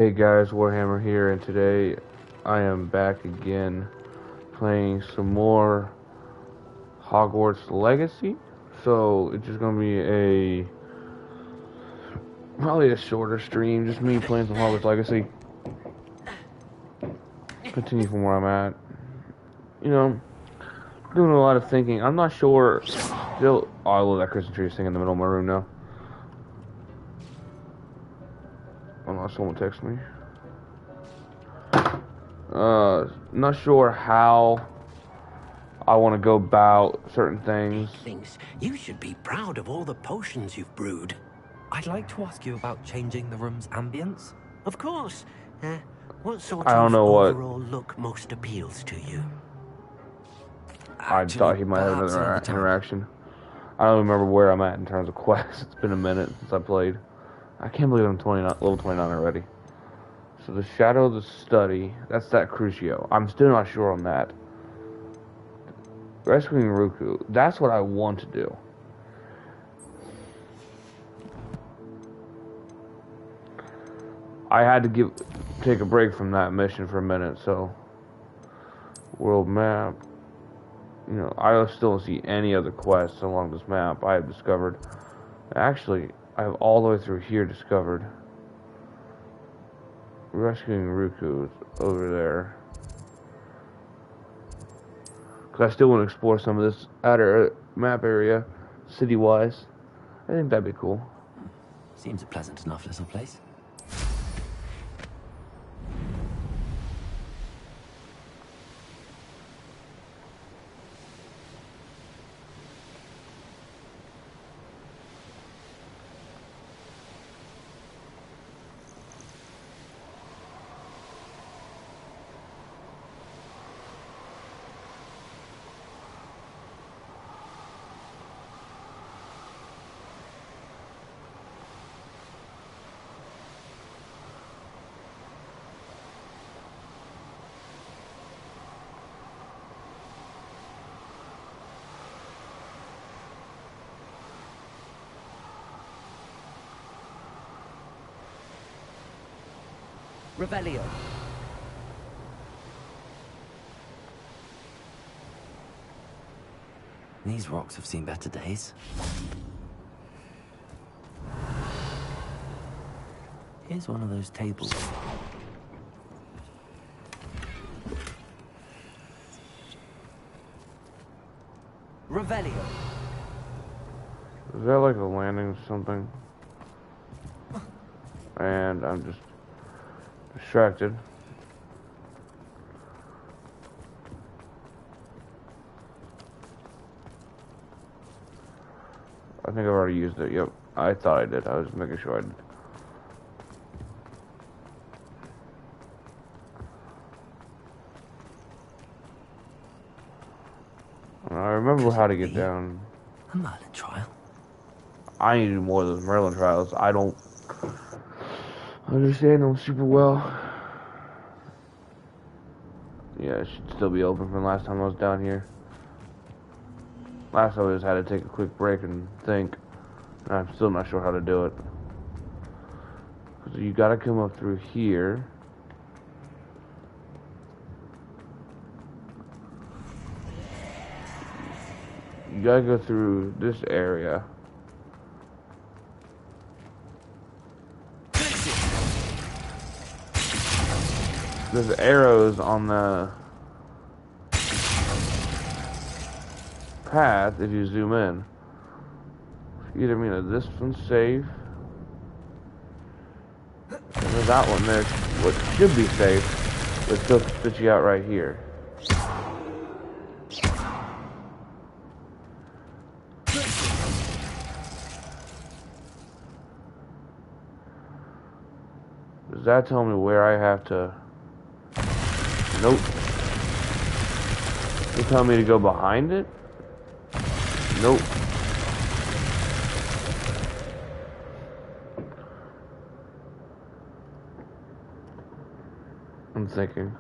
Hey guys, Warhammer here, and today I am back again playing some more Hogwarts Legacy. So it's just gonna be probably a shorter stream, just me playing some Hogwarts Legacy. Continue from where I'm at. You know, doing a lot of thinking. I'm not sure. Still, oh, I love that Christmas tree thing in the middle of my room now. Unless someone texts me. Not sure how I want to go about certain things. He thinks you should be proud of all the potions you've brewed. I'd like to ask you about changing the room's ambience. Of course. What sort I don't of know what. overall look most appeals to you? I thought he might have another interaction. I don't remember where I'm at in terms of quests. It's been a minute since I played. I can't believe I'm level 29 already. So the Shadow of the Study, that's that Crucio. I'm still not sure on that. Rescuing Ruku, that's what I want to do. I had to take a break from that mission for a minute, so world map. You know, I still don't see any other quests along this map I have discovered. Actually, I have all the way through here discovered. Rescuing Ruku is over there. Because I still want to explore some of this outer map area, city-wise. I think that'd be cool. Seems a pleasant enough little place. Revelio. These rocks have seen better days. Here's one of those tables. Revelio. Is that like a landing or something? And I'm just distracted. I think I've already used it. Yep, I thought I did. I was making sure I did. I remember how to get down. A Merlin trial. I need to do more of those Merlin trials. I don't understand them super well. Yeah, it should still be open from last time I was down here. Last time I just had to take a quick break and think. And I'm still not sure how to do it. Because you gotta come up through here. You gotta go through this area. There's arrows on the path if you zoom in. Either mean that this one's safe, and then that one there, what should be safe, but still spits you out right here. Does that tell me where I have to? Nope. You tell me to go behind it? Nope. I'm thinking.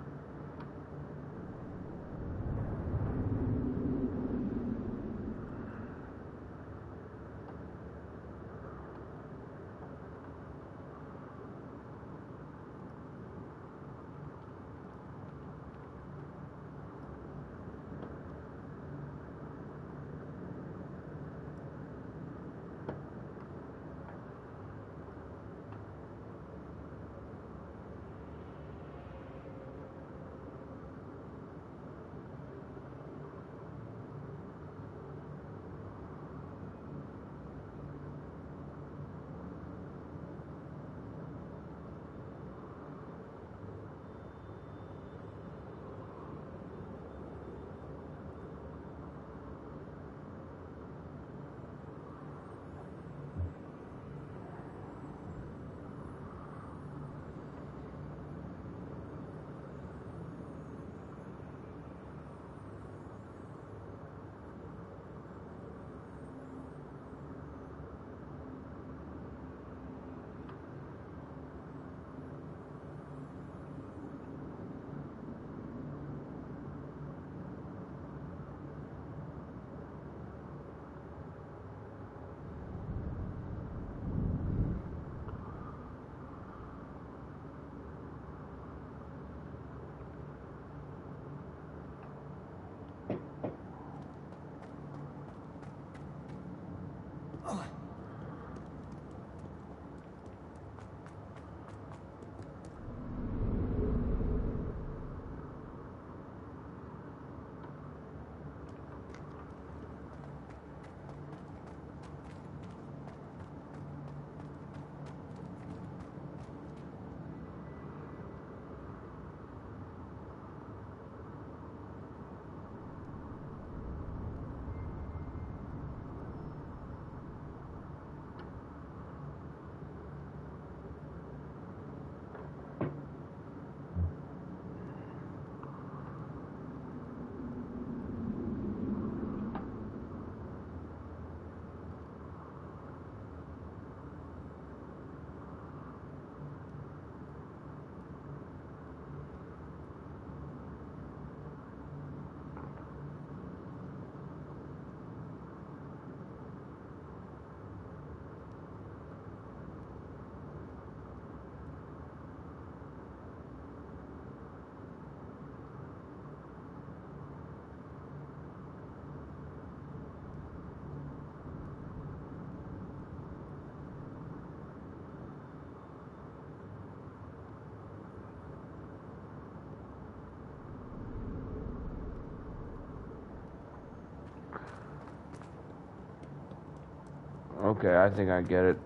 Okay, I think I get it.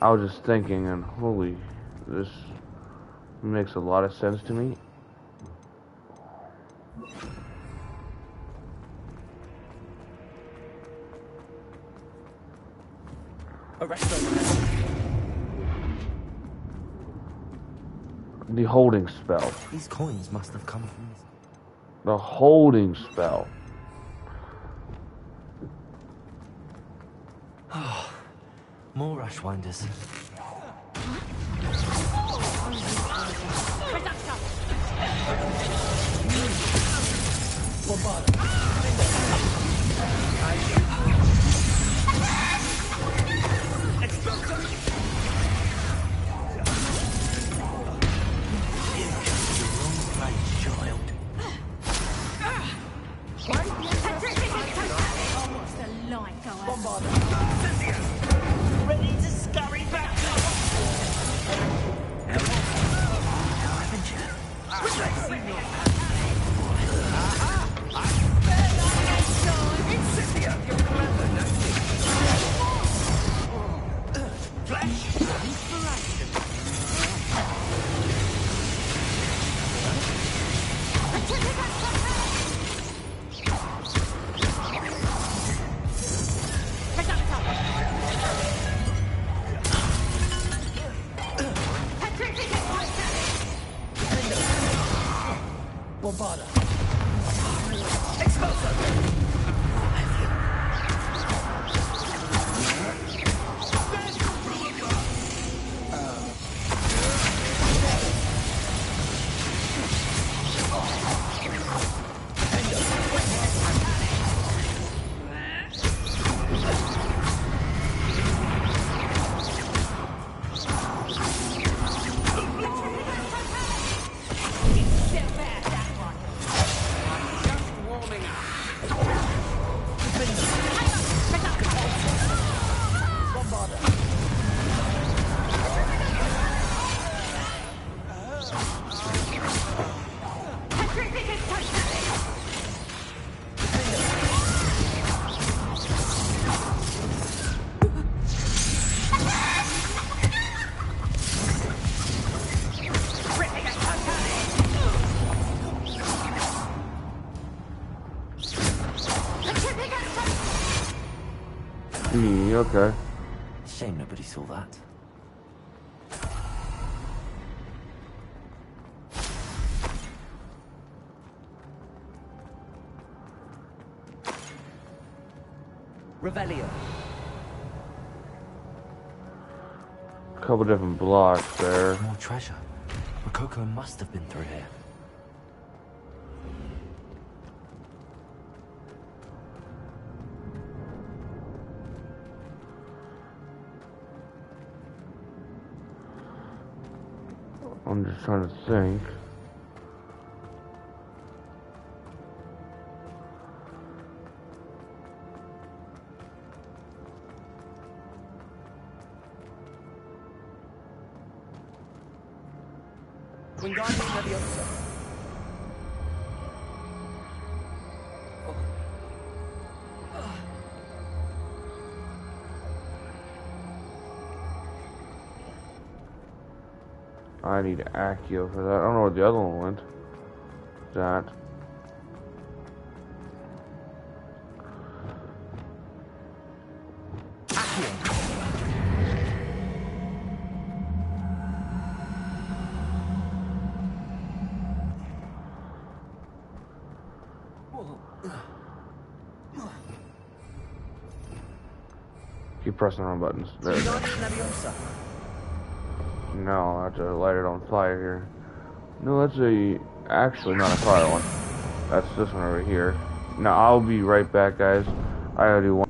I was just thinking, and holy, this makes a lot of sense to me. The holding spell. These coins must have come from this. The holding spell. More rushwinders. Okay. Shame nobody saw that. Revelio. A couple different blocks there. More treasure. Rococo must have been through here. I'm just trying to think. I need Accio for that. I don't know where the other one went. That. Keep pressing the wrong buttons. There we go. No, I have to light it on fire here. No, that's actually not a fire one. That's this one over here. Now, I'll be right back, guys. I gotta do one.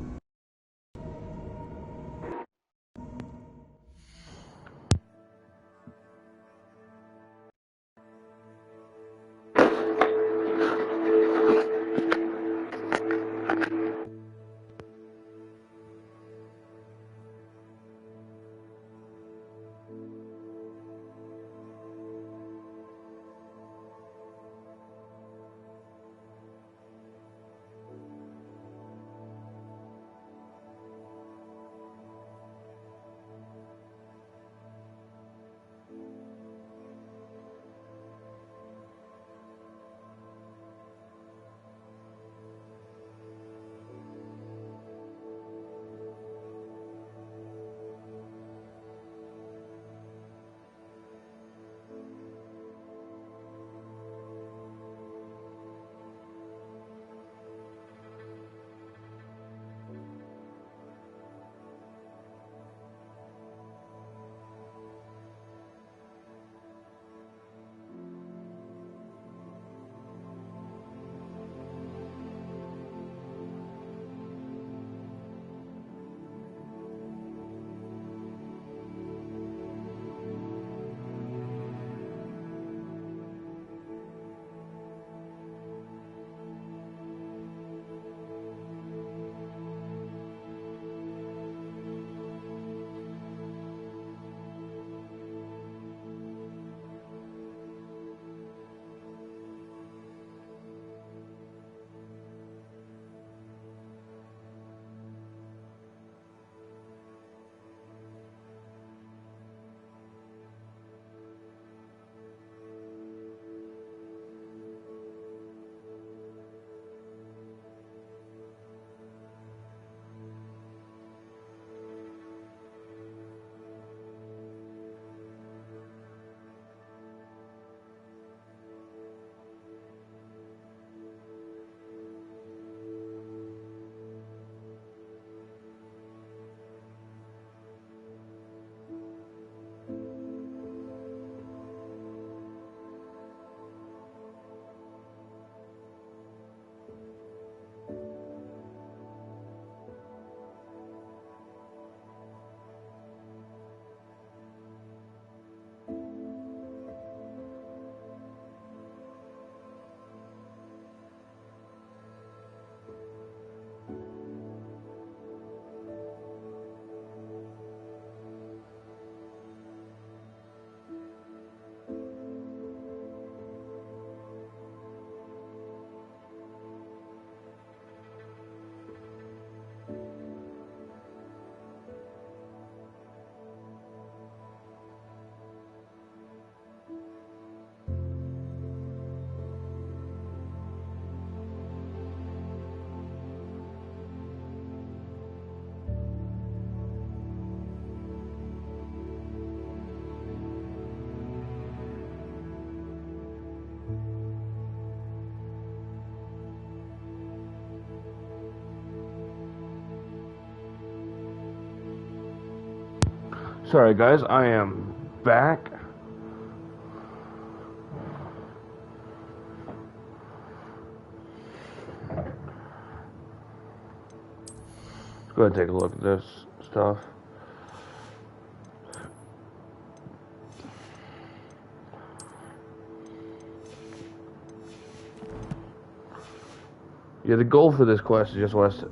Sorry guys, I am back. Let's go ahead and take a look at this stuff. Yeah, the goal for this quest is just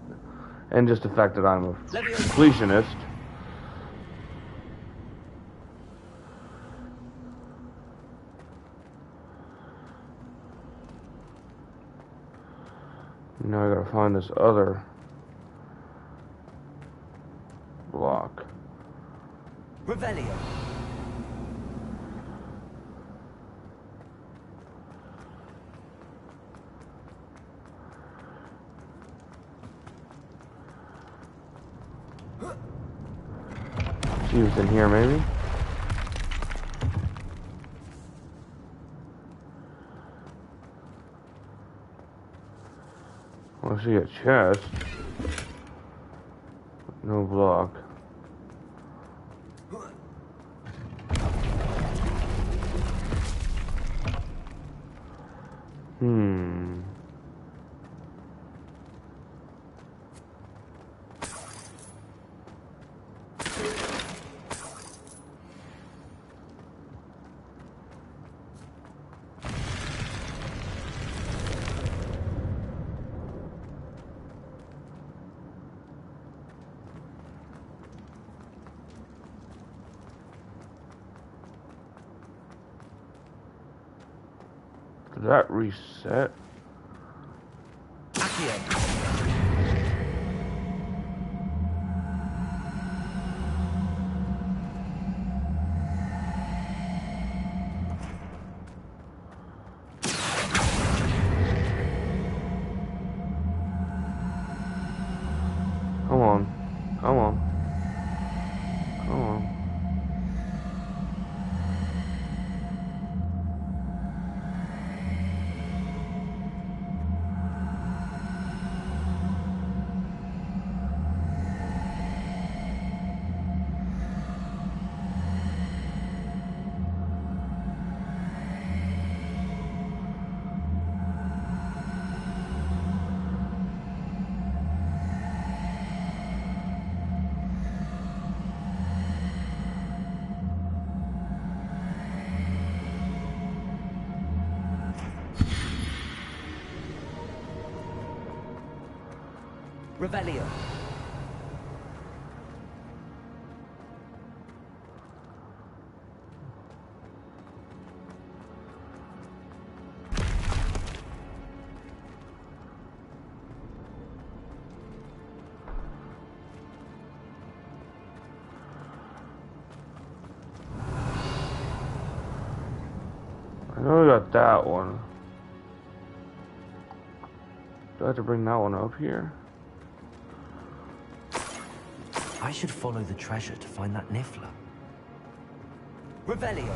and just the fact that I'm a completionist. Now I gotta find this other block. Revelio. See what's in here, maybe. I see a chest. No block. Did that reset? Come on. Come on. Come on. Revelio. I know we got that one. Do I have to bring that one up here? I should follow the treasure to find that Niffler. Revelio.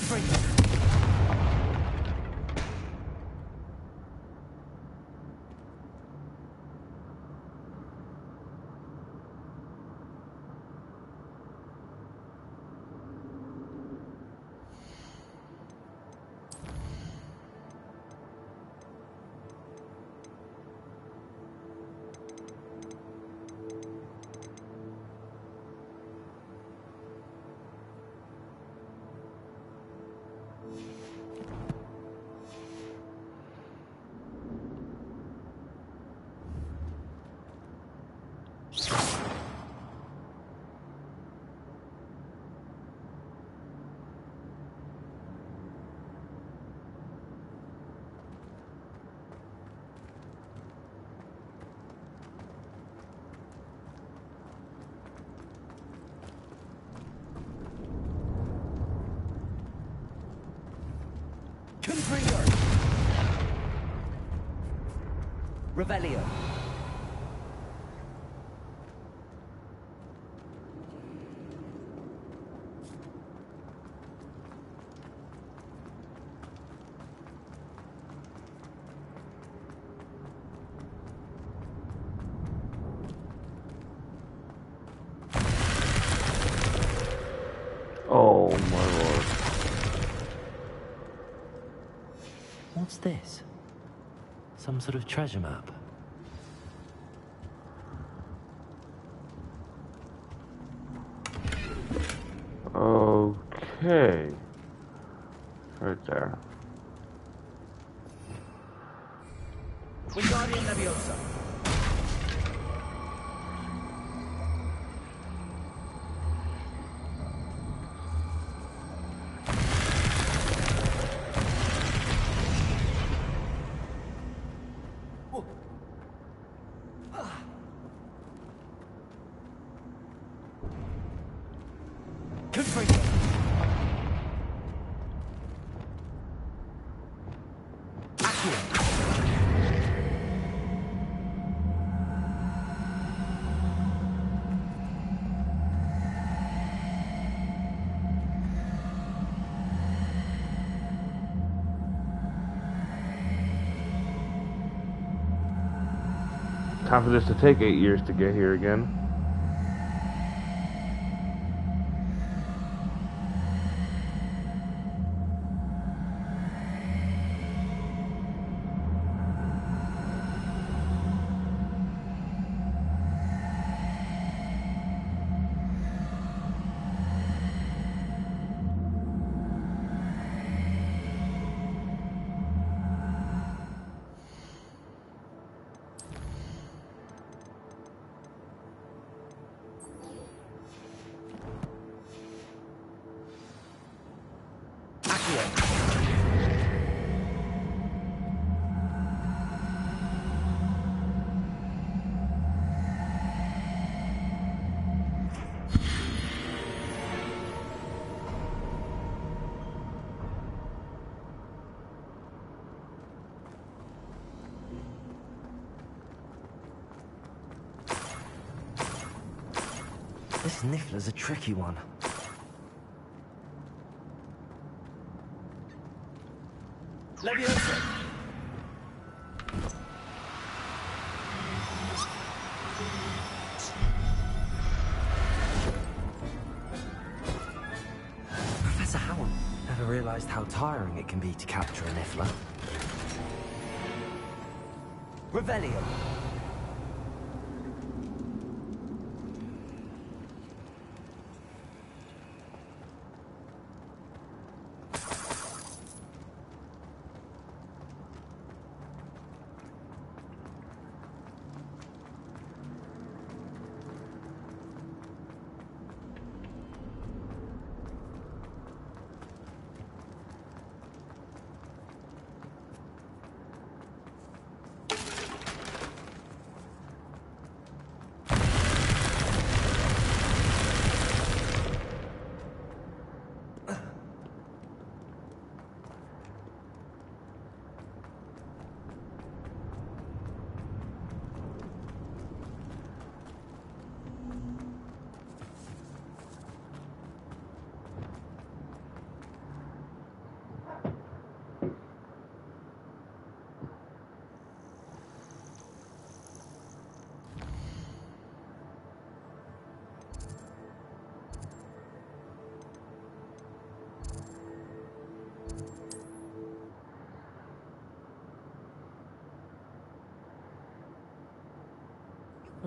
Good for you. Revelio. Oh my lord. What's this? Some sort of treasure map. Okay. Right there. Wingardium Leviosa. Good for you. Time for this to take 8 years to get here again. This Niffler's a tricky one. Leviosa. Professor Howell never realized how tiring it can be to capture a Niffler. Revelio.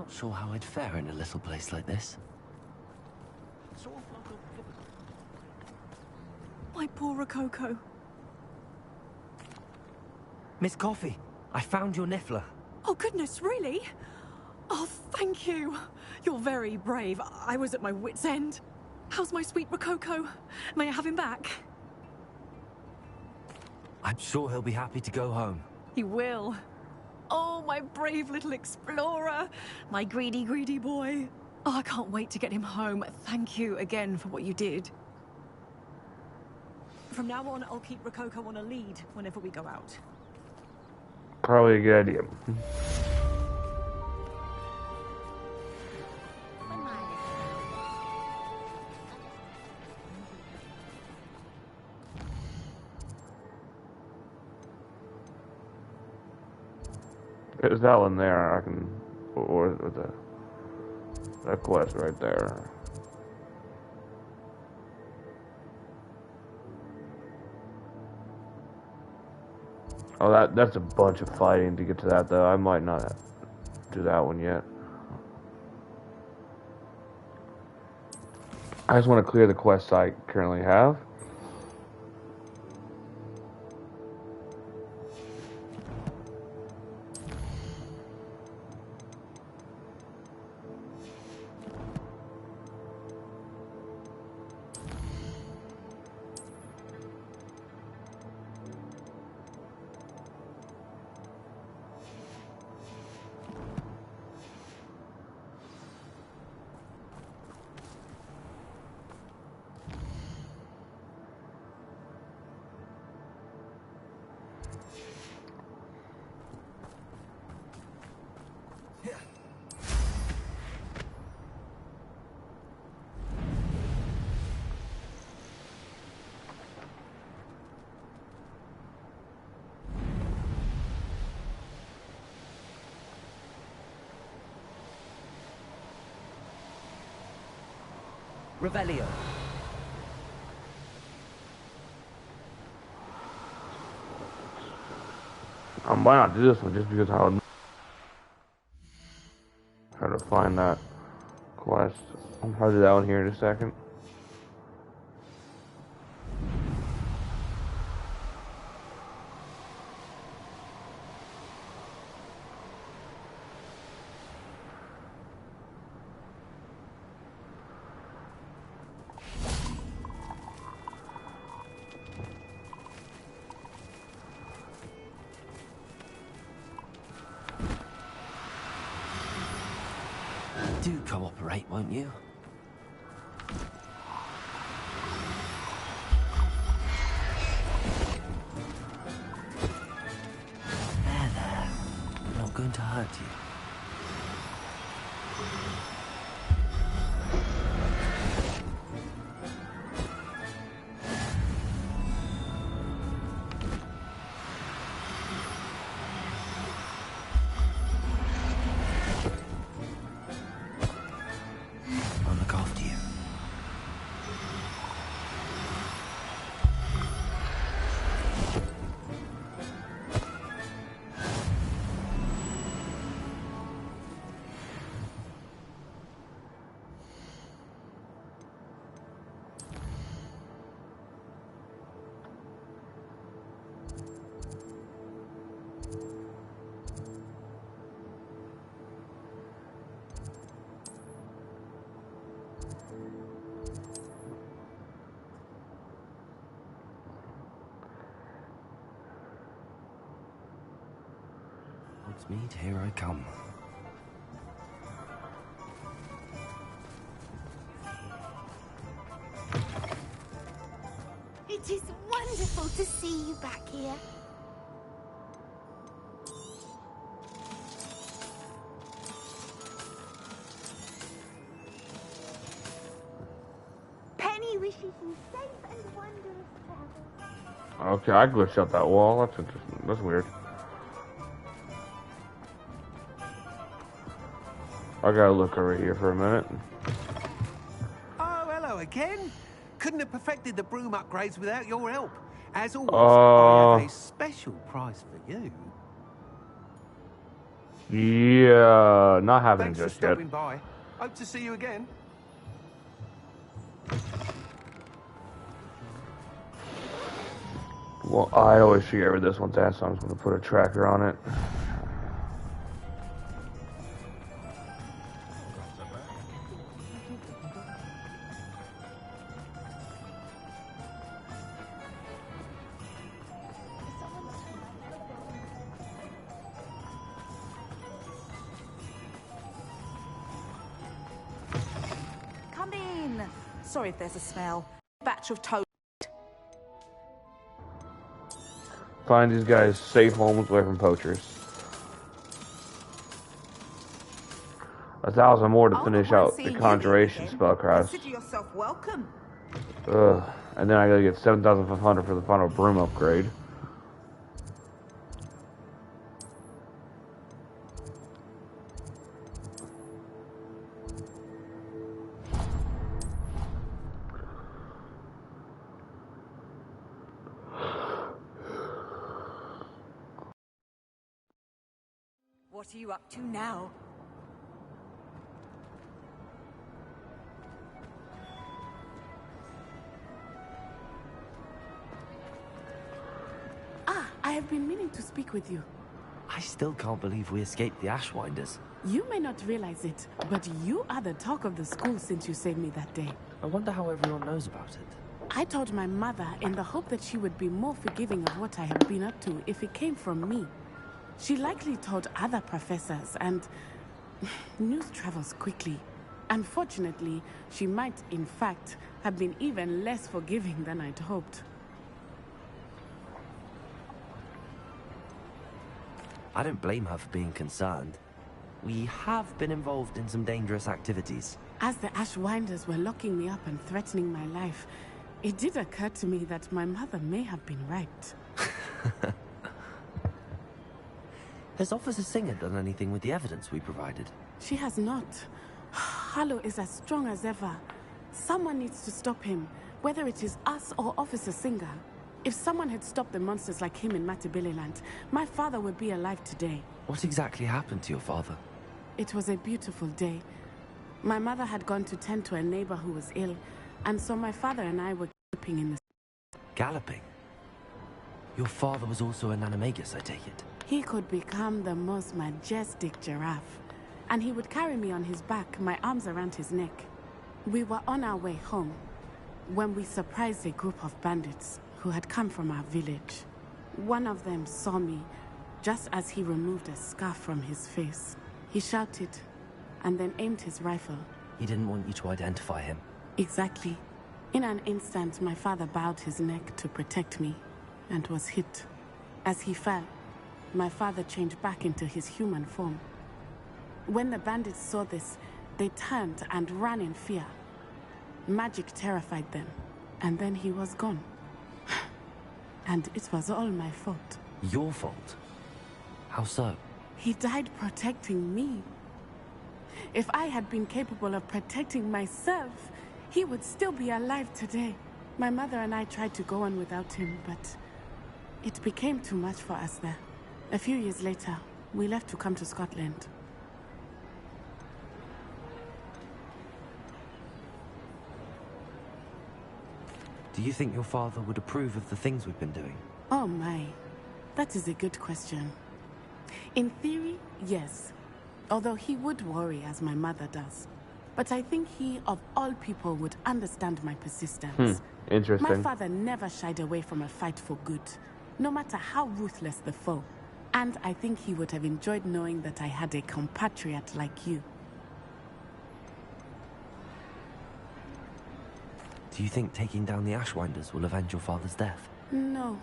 Not sure how I'd fare in a little place like this. My poor Rococo. Miss Coffee, I found your Niffler. Oh, goodness, really? Oh, thank you. You're very brave. I was at my wit's end. How's my sweet Rococo? May I have him back? I'm sure he'll be happy to go home. He will. Oh, my brave little explorer. My greedy, greedy boy. Oh, I can't wait to get him home. Thank you again for what you did. From now on, I'll keep Rococo on a lead whenever we go out. Probably a good idea. There's that one there. I can, or that quest right there. Oh, that's a bunch of fighting to get to that, though. I might not do that one yet. I just want to clear the quests I currently have. Revelio. I might not do this one just because I'll try to find that quest. I'll do that one here in a second. Do cooperate, won't you? There. I'm not going to hurt you. I'll look after you. Mead, here I come. It is wonderful to see you back here. Penny wishes you safe and wondrous travel. Okay, I glitched out that wall. That's interesting. That's weird. I gotta look over here for a minute. Oh, hello again. Couldn't have perfected the broom upgrades without your help. As always, I have a special prize for you. Yeah, not happening Thanks for just yet. stopping by. Hope to see you again. Well, I always forget where this one's at, so I'm just gonna put a tracker on it. Come in. Sorry if there's a smell. Batch of toast. Find these guys safe homes away from poachers. 1,000 more to finish out the conjuration spellcraft. Consider yourself welcome. Ugh. And then I gotta get 7,500 for the final broom upgrade. What are you up to now? I have been meaning to speak with you. I still can't believe we escaped the Ashwinders. You may not realize it, but you are the talk of the school since you saved me that day. I wonder how everyone knows about it. I told my mother in the hope that she would be more forgiving of what I have been up to if it came from me. She likely told other professors, and news travels quickly. Unfortunately, she might, in fact, have been even less forgiving than I'd hoped. I don't blame her for being concerned. We have been involved in some dangerous activities. As the Ashwinders were locking me up and threatening my life, it did occur to me that my mother may have been right. Has Officer Singer done anything with the evidence we provided? She has not. Harlow is as strong as ever. Someone needs to stop him, whether it is us or Officer Singer. If someone had stopped the monsters like him in Matabeleland, my father would be alive today. What exactly happened to your father? It was a beautiful day. My mother had gone to tend to a neighbor who was ill, and so my father and I were galloping in the... Galloping? Your father was also an animagus, I take it? He could become the most majestic giraffe, and he would carry me on his back, my arms around his neck. We were on our way home when we surprised a group of bandits who had come from our village. One of them saw me just as he removed a scarf from his face. He shouted and then aimed his rifle. He didn't want you to identify him. Exactly. In an instant, my father bowed his neck to protect me and was hit. As he fell, my father changed back into his human form. When the bandits saw this, they turned and ran in fear. Magic terrified them, and then he was gone. And it was all my fault. Your fault? How so? He died protecting me. If I had been capable of protecting myself, he would still be alive today. My mother and I tried to go on without him, but it became too much for us there. A few years later, we left to come to Scotland. Do you think your father would approve of the things we've been doing? Oh my, that is a good question. In theory, yes. Although he would worry as my mother does. But I think he, of all people, would understand my persistence. Interesting. My father never shied away from a fight for good, no matter how ruthless the foe. And I think he would have enjoyed knowing that I had a compatriot like you. Do you think taking down the Ashwinders will avenge your father's death? No.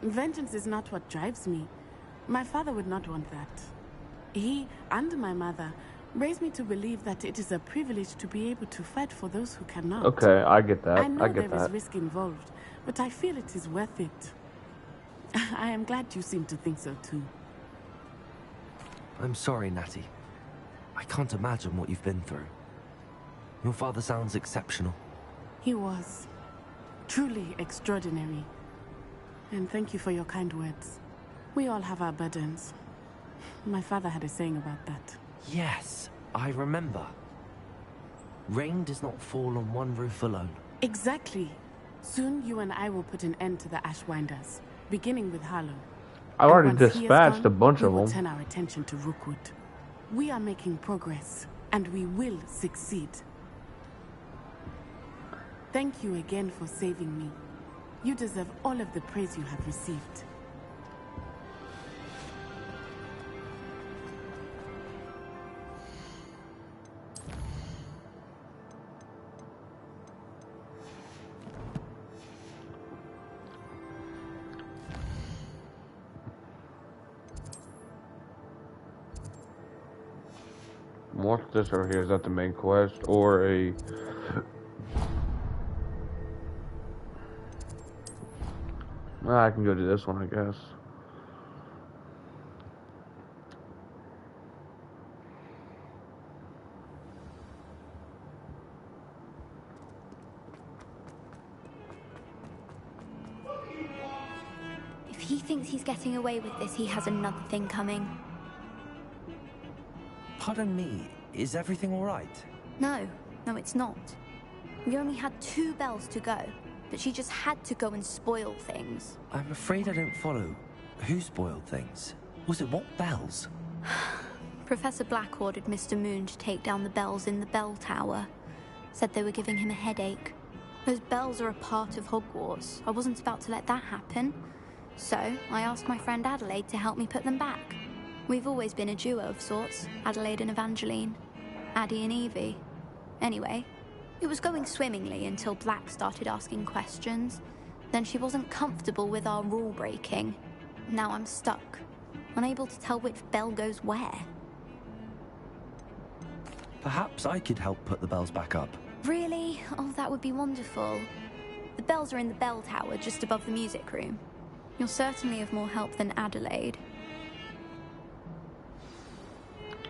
Vengeance is not what drives me. My father would not want that. He and my mother raised me to believe that it is a privilege to be able to fight for those who cannot. Okay, I get that. I know I get there is that. risk involved, but I feel it is worth it. I am glad you seem to think so too. I'm sorry, Natty. I can't imagine what you've been through. Your father sounds exceptional. He was truly extraordinary. And thank you for your kind words. We all have our burdens. My father had a saying about that. Yes, I remember. Rain does not fall on one roof alone. Exactly. Soon you and I will put an end to the Ashwinders, beginning with Harlow. I And already once he is dispatched a gone, bunch we of will them. turn our attention to Rookwood. We are making progress, and we will succeed. Thank you again for saving me. You deserve all of the praise you have received. What's this over here? Is that the main quest or a? Well, I can go do this one, I guess. If he thinks he's getting away with this, he has another thing coming. Pardon me, is everything all right? No, it's not. We only had 2 bells to go, but she just had to go and spoil things. I'm afraid I don't follow. Who spoiled things? Was it what bells? Professor Black ordered Mr. Moon to take down the bells in the bell tower. Said they were giving him a headache. Those bells are a part of Hogwarts. I wasn't about to let that happen. So, I asked my friend Adelaide to help me put them back. We've always been a duo of sorts, Adelaide and Evangeline. Addie and Evie. Anyway, it was going swimmingly until Black started asking questions. Then she wasn't comfortable with our rule breaking. Now I'm stuck, unable to tell which bell goes where. Perhaps I could help put the bells back up. Really? Oh, that would be wonderful. The bells are in the bell tower just above the music room. You're certainly of more help than Adelaide.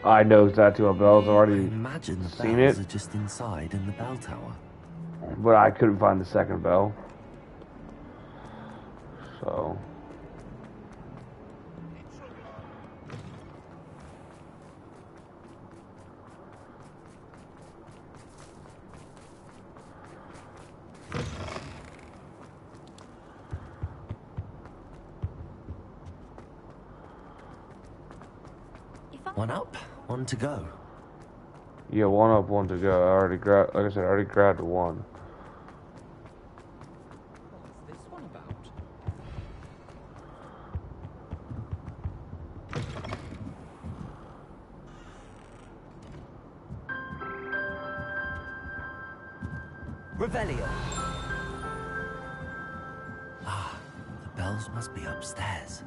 I know exactly what bells. I've I already imagine the seen bells it, are just inside in the bell tower. but I couldn't find the second bell. So. One up, one to go. Yeah, one up, one to go. I already grabbed, like I said, I already grabbed one. What's this one about? Revelio. Ah, the bells must be upstairs.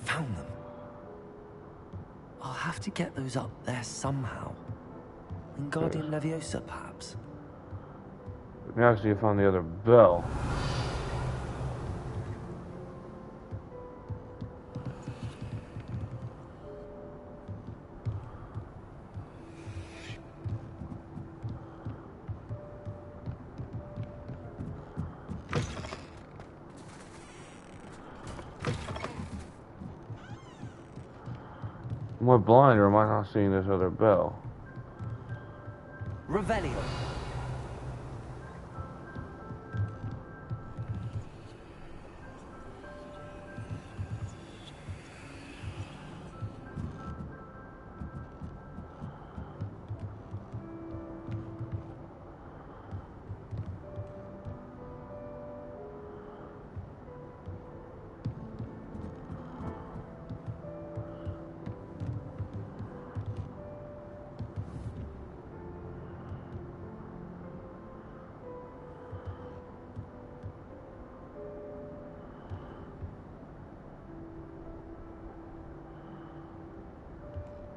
Found them. I'll have to get those up there somehow. In Guardian Leviosa, perhaps. Now see if I found the other bell. Am I blind or am I not seeing this other bell? Revelio.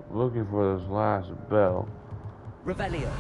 Looking for this last bell. Revelio.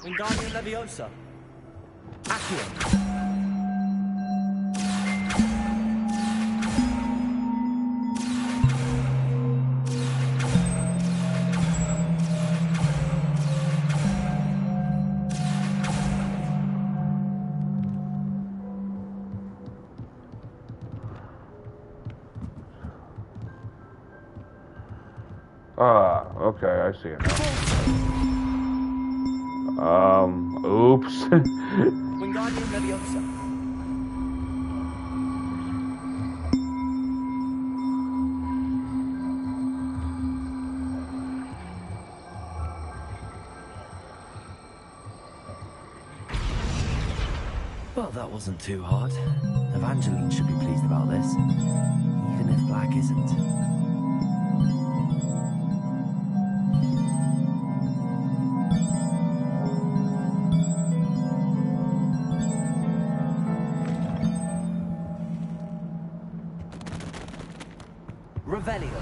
Wingardium Leviosa. Accio. Ah, okay, I see it now. Oops. Wingardium Leviosa. Well, that wasn't too hard. Evangeline should be pleased about this, even if Black isn't. Revelio.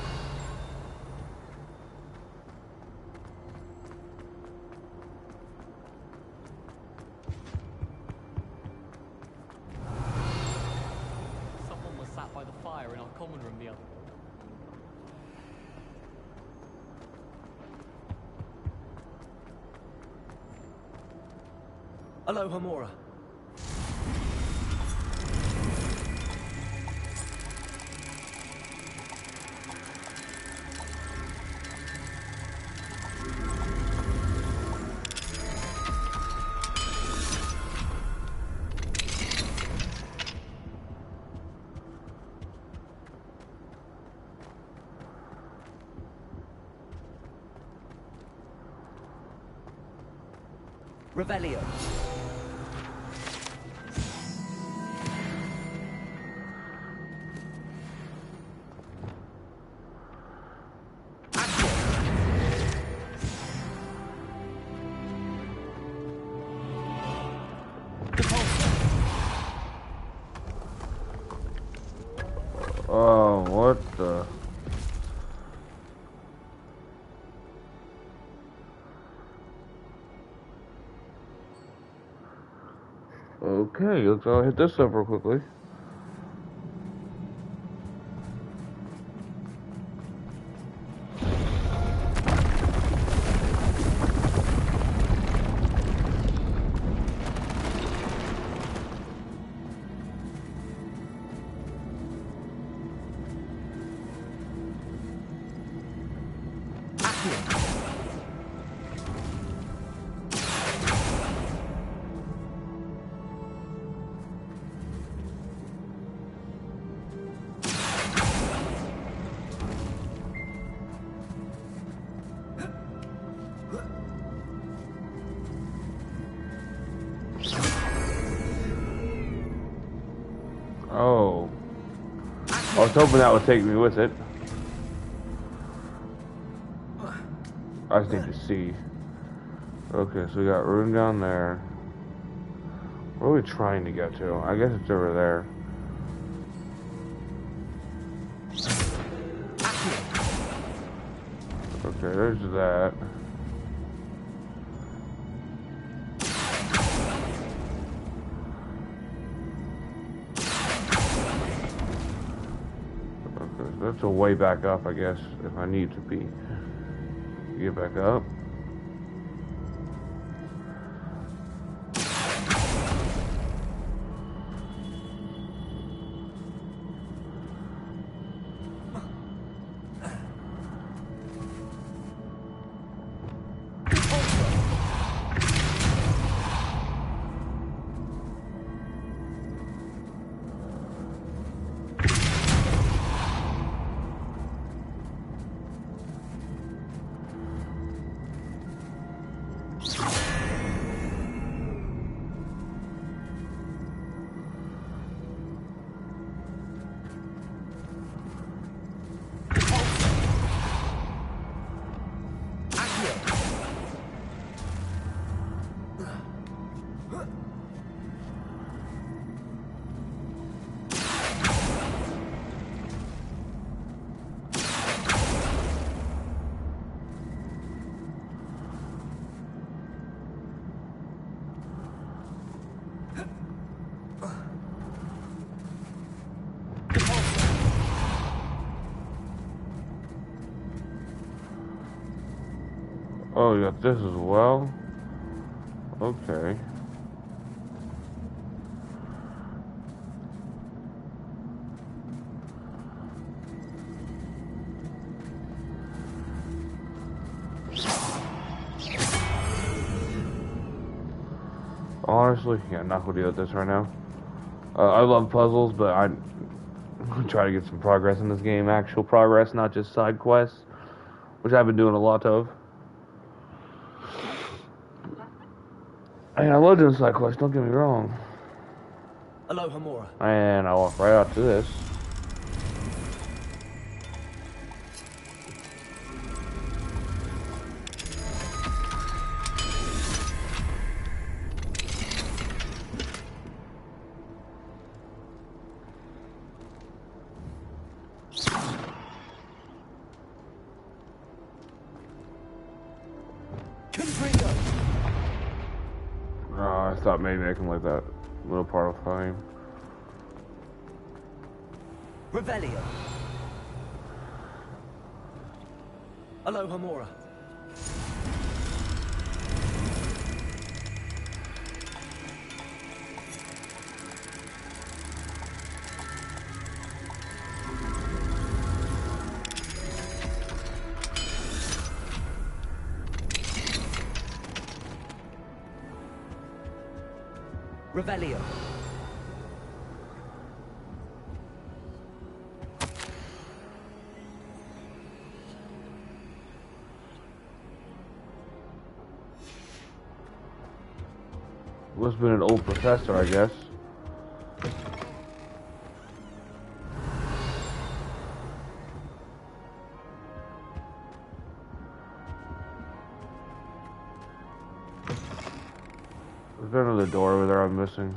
Someone was sat by the fire in our common room the other day. Hello, Hamora. Revelio. Oh, what the... Okay, let's hit this up real quickly. Oh. I was hoping that would take me with it. I just need to see. Okay, so we got room down there. Where are we trying to get to? I guess it's over there. Okay, there's that. Okay, so that's a way back up, I guess, if I need to be. Get back up. Oh, you got this as well? Okay. Honestly, yeah, not gonna deal with this right now. I love puzzles, but I'm try to get some progress in this game. Actual progress, not just side quests, which I've been doing a lot of. And I love doing side quests, don't get me wrong. Aloha Mora. And I walk right out to this. I thought maybe I can like that little part of fame. Revelio. Aloha Mora. Revelio. Must have been an old professor, I guess. Is there another door over there I'm missing?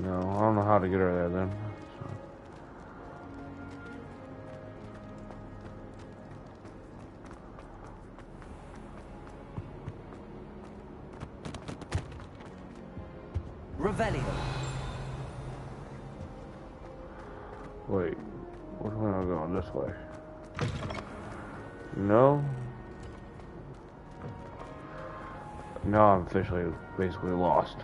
No, I don't know how to get her there then. Revelio. Wait, which way am I going? This way? No? Now I'm officially basically lost.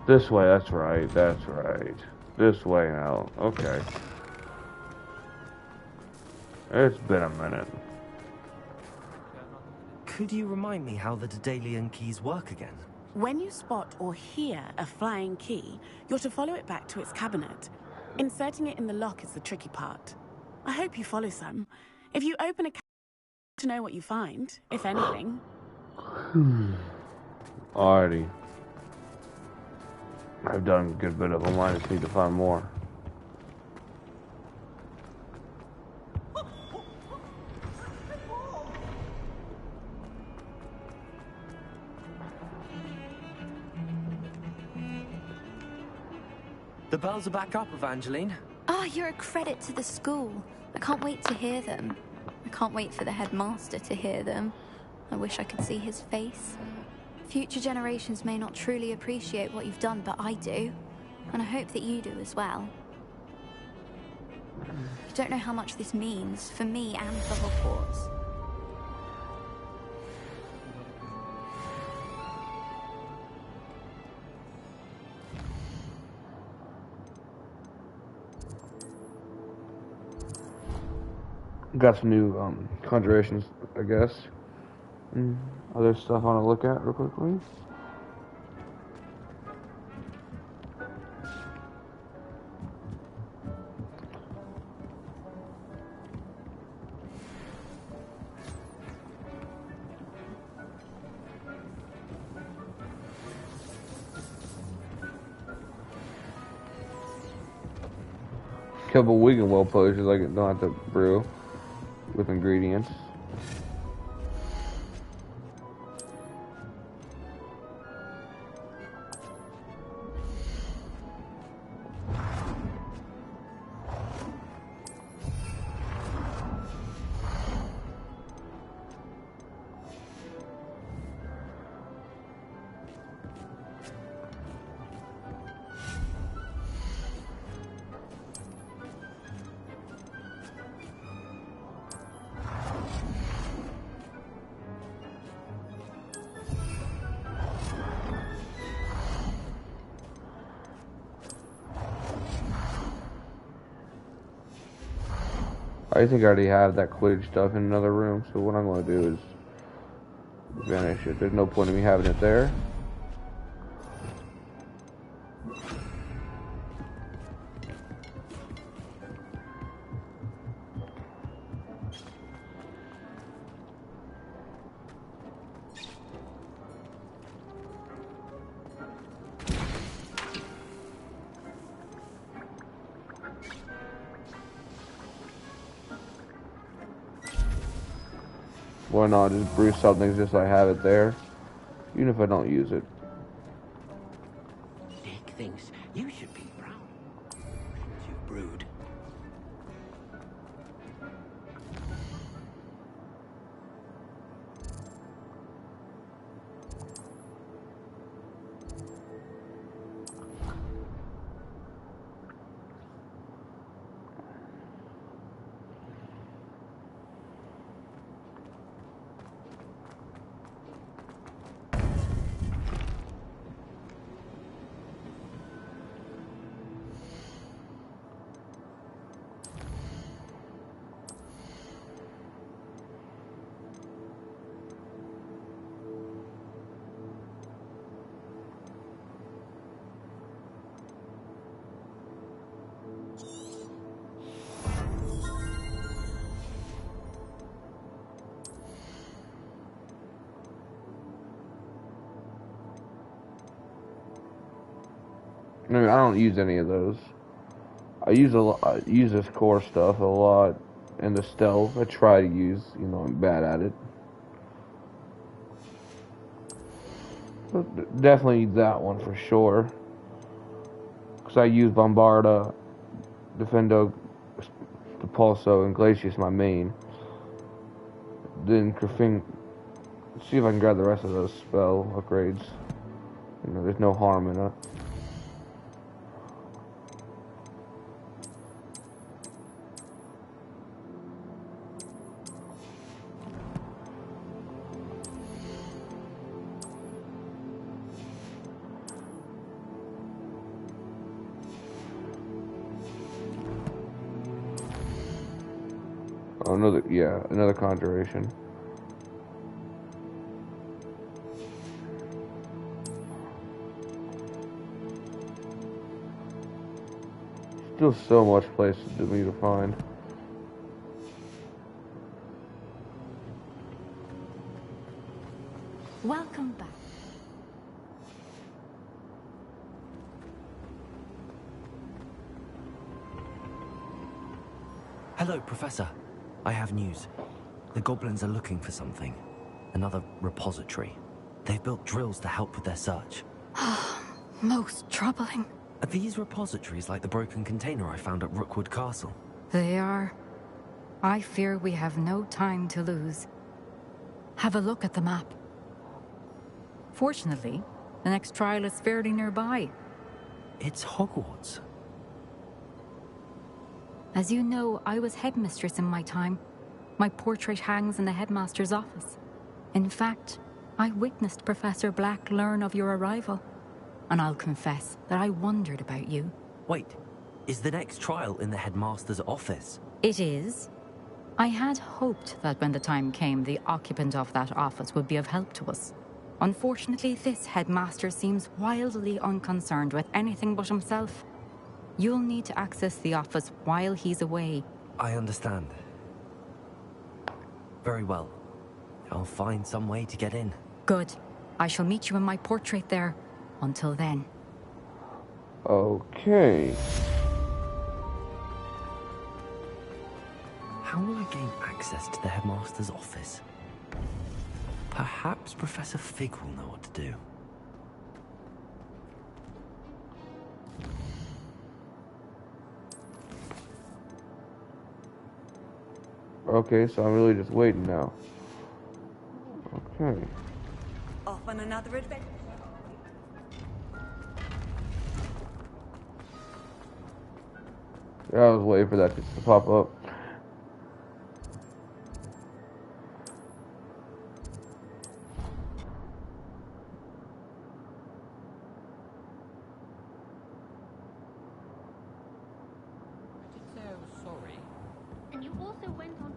This way, that's right, that's right. This way now, okay. It's been a minute. Could you remind me how the Daedalian keys work again? When you spot or hear a flying key, you're to follow it back to its cabinet. Inserting it in the lock is the tricky part. I hope you follow some. If you open a cabinet, to know what you find, if anything. Alrighty. I've done a good bit of them. I just need to find more. The bells are back up, Evangeline. Oh, you're a credit to the school. I can't wait to hear them. I can't wait for the headmaster to hear them. I wish I could see his face. Future generations may not truly appreciate what you've done, but I do. And I hope that you do as well. You don't know how much this means for me and for Hogwarts. Got some new conjurations, I guess. Other stuff I want to look at real quickly. Couple weaken well potions I don't have to brew with ingredients. I think I already have that Quidditch stuff in another room, so what I'm going to do is vanish it. There's no point in me having it there. Why not just brew something just so I have it there, even if I don't use it. Nick thinks you should be proud. You've brewed. I mean, I don't use any of those. I use this core stuff a lot, and the stealth I try to use. You know, I'm bad at it. But definitely that one for sure. Because I use Bombarda, Defendo, Depulso, and Glacius my main. Then Crafing. See if I can grab the rest of those spell upgrades. You know, there's no harm in it. Oh, another conjuration. Still so much places for me to find. Welcome back. Hello, Professor. I have news. The goblins are looking for something. Another repository. They've built drills to help with their search. Most troubling. Are these repositories like the broken container I found at Rookwood Castle? They are. I fear we have no time to lose. Have a look at the map. Fortunately, the next trial is fairly nearby. It's Hogwarts. As you know, I was headmistress in my time. My portrait hangs in the headmaster's office. In fact, I witnessed Professor Black learn of your arrival. And I'll confess that I wondered about you. Wait, is the next trial in the headmaster's office? It is. I had hoped that when the time came, the occupant of that office would be of help to us. Unfortunately, this headmaster seems wildly unconcerned with anything but himself. You'll need to access the office while he's away. I understand. Very well. I'll find some way to get in. Good. I shall meet you in my portrait there. Until then. Okay. How will I gain access to the headmaster's office? Perhaps Professor Fig will know what to do. Okay, so I'm really just waiting now. Okay. Off on another adventure. Yeah, I was waiting for that just to pop up. I did say I was sorry. And you also also went on...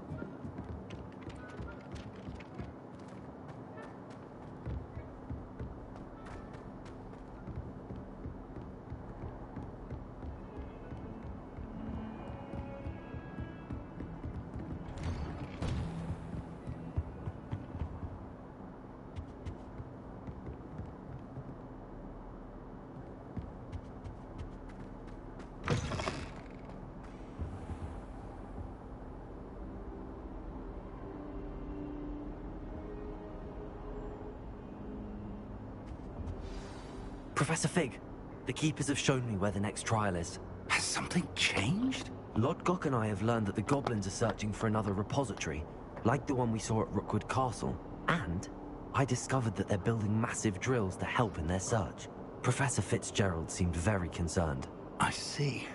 Professor Fig, the Keepers have shown me where the next trial is. Has something changed? Lodgok and I have learned that the goblins are searching for another repository, like the one we saw at Rookwood Castle. And I discovered that they're building massive drills to help in their search. Professor Fitzgerald seemed very concerned. I see.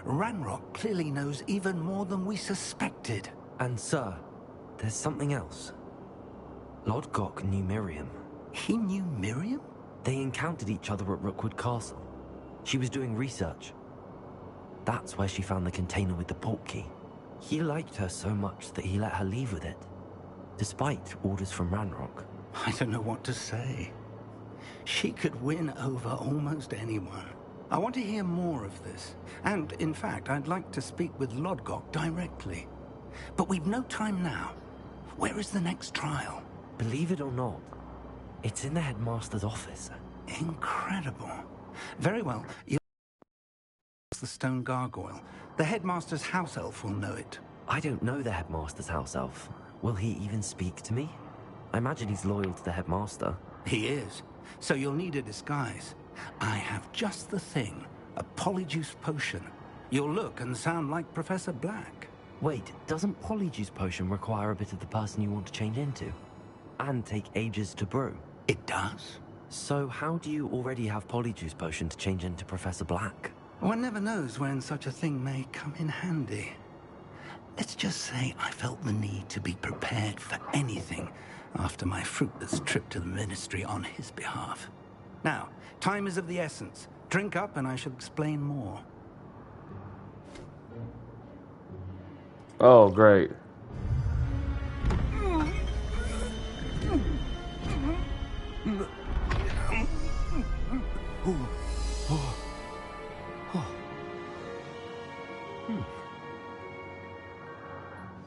Ranrock clearly knows even more than we suspected. And sir, there's something else. Lodgok knew Miriam. He knew Miriam? They encountered each other at Rookwood Castle. She was doing research. That's where she found the container with the portkey. He liked her so much that he let her leave with it, despite orders from Ranrock. I don't know what to say. She could win over almost anyone. I want to hear more of this. And, in fact, I'd like to speak with Lodgok directly. But we've no time now. Where is the next trial? Believe it or not, it's in the headmaster's office. Incredible. Very well. You'll the stone gargoyle. The headmaster's house elf will know it. I don't know the headmaster's house elf. Will he even speak to me? I imagine he's loyal to the headmaster. He is. So you'll need a disguise. I have just the thing. A polyjuice potion. You'll look and sound like Professor Black. Wait, doesn't polyjuice potion require a bit of the person you want to change into? And take ages to brew? It does. So how do you already have polyjuice potion to change into Professor Black? One never knows when such a thing may come in handy. Let's just say I felt the need to be prepared for anything after my fruitless trip to the Ministry on his behalf. Now, time is of the essence. Drink up and I shall explain more. Oh, great.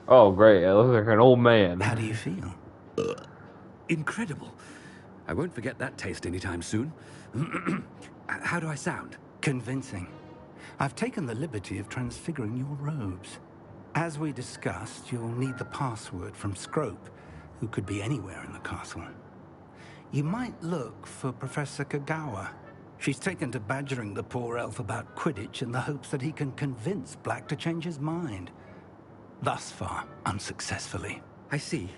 Oh, great. It looks like an old man. How do you feel? Incredible. I won't forget that taste anytime soon. How do I sound? Convincing. I've taken the liberty of transfiguring your robes. As we discussed, you'll need the password from Scrope, who could be anywhere in the castle. You might look for Professor Kagawa. She's taken to badgering the poor elf about Quidditch in the hopes that he can convince Black to change his mind. Thus far, unsuccessfully. I see.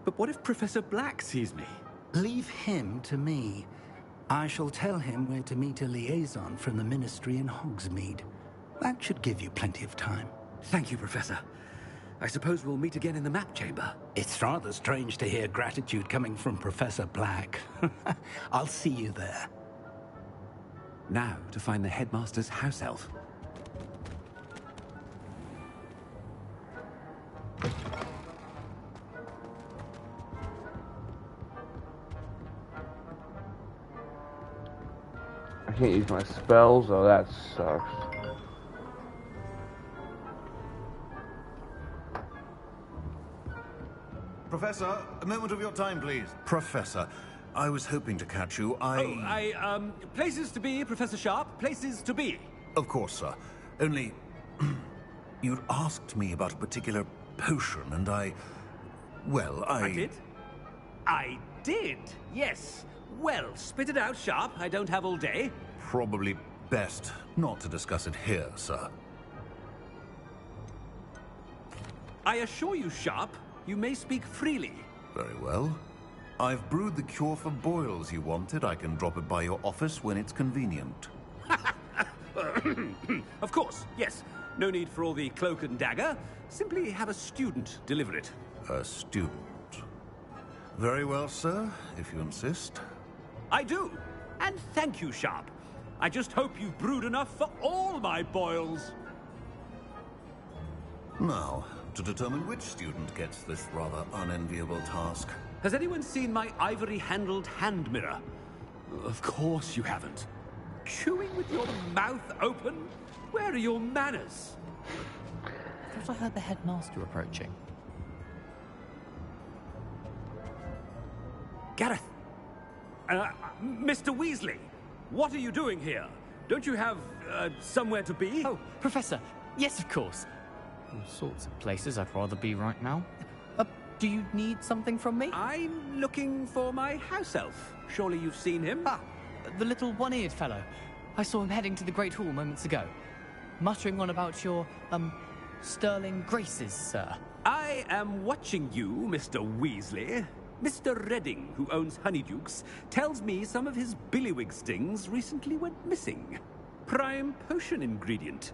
But what if Professor Black sees me? Leave him to me. I shall tell him where to meet a liaison from the Ministry in Hogsmeade. That should give you plenty of time. Thank you, Professor. I suppose we'll meet again in the map chamber. It's rather strange to hear gratitude coming from Professor Black. I'll see you there. Now to find the headmaster's house elf. I can't use my spells, oh that sucks. Professor, a moment of your time, please. Professor, I was hoping to catch you. Places to be, Professor Sharp. Places to be. Of course, sir. Only, you'd asked me about a particular potion, and I did? I did, yes. Well, spit it out, Sharp. I don't have all day. Probably best not to discuss it here, sir. I assure you, Sharp, you may speak freely. Very well. I've brewed the cure for boils you wanted. I can drop it by your office when it's convenient. Of course, yes. No need for all the cloak and dagger. Simply have a student deliver it. A student. Very well, sir, if you insist. I do. And thank you, Sharp. I just hope you've brewed enough for all my boils. Now, to determine which student gets this rather unenviable task. Has anyone seen my ivory-handled hand mirror? Of course you haven't. Chewing with your mouth open? Where are your manners? I thought I heard the headmaster approaching. Gareth! Mr. Weasley! What are you doing here? Don't you have, somewhere to be? Oh, Professor! Yes, of course. All sorts of places I'd rather be right now. Do you need something from me? I'm looking for my house elf. Surely you've seen him? Ah, the little one-eared fellow. I saw him heading to the Great Hall moments ago. Muttering on about your, sterling graces, sir. I am watching you, Mr. Weasley. Mr. Redding, who owns Honeydukes, tells me some of his billywig stings recently went missing. Prime potion ingredient.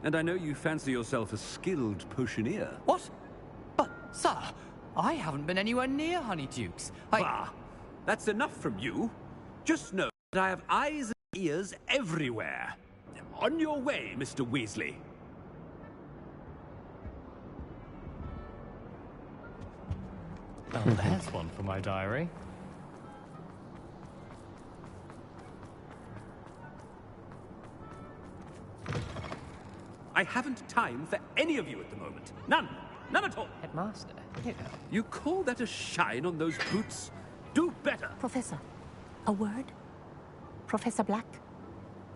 And I know you fancy yourself a skilled potioneer. What? But, sir, I haven't been anywhere near Honeydukes. Bah! That's enough from you. Just know that I have eyes and ears everywhere. On your way, Mr. Weasley. Oh, there's one for my diary. I haven't time for any of you at the moment. None. None at all. Headmaster, You call that a shine on those boots? Do better. Professor, a word? Professor Black?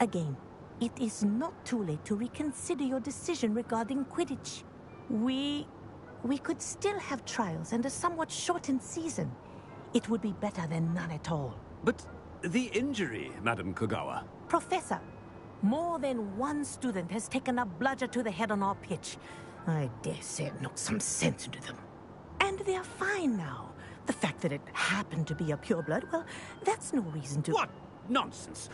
Again, it is not too late to reconsider your decision regarding Quidditch. We could still have trials and a somewhat shortened season. It would be better than none at all. But the injury, Madam Kogawa. Professor, more than one student has taken a bludger to the head on our pitch. I dare say it knocked some sense into them. And they're fine now. The fact that it happened to be a pureblood, well, that's no reason to... What nonsense!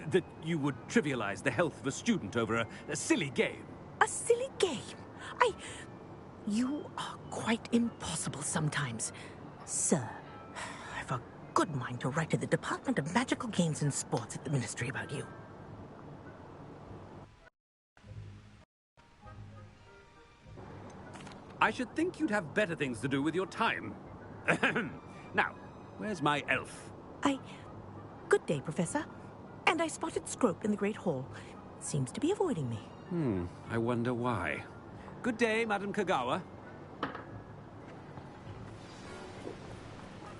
That you would trivialize the health of a student over a silly game. A silly game? You are quite impossible sometimes. Sir, I've a good mind to write to the Department of Magical Games and Sports at the Ministry about you. I should think you'd have better things to do with your time. Now, where's my elf? Good day, Professor. And I spotted Scrope in the Great Hall. Seems to be avoiding me. I wonder why. Good day, Madam Kogawa.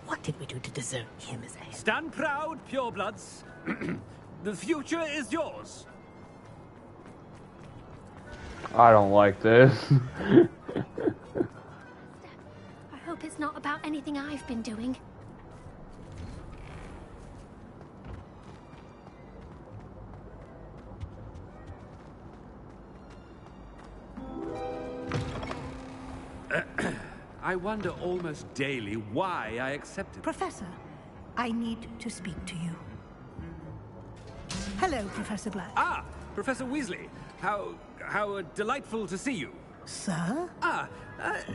What did we do to deserve him as a... Stand proud, purebloods. The future is yours. I don't like this. I hope it's not about anything I've been doing. I wonder almost daily why I accepted. Professor, I need to speak to you. Hello, Professor Black. Ah, Professor Weasley. How delightful to see you. Sir?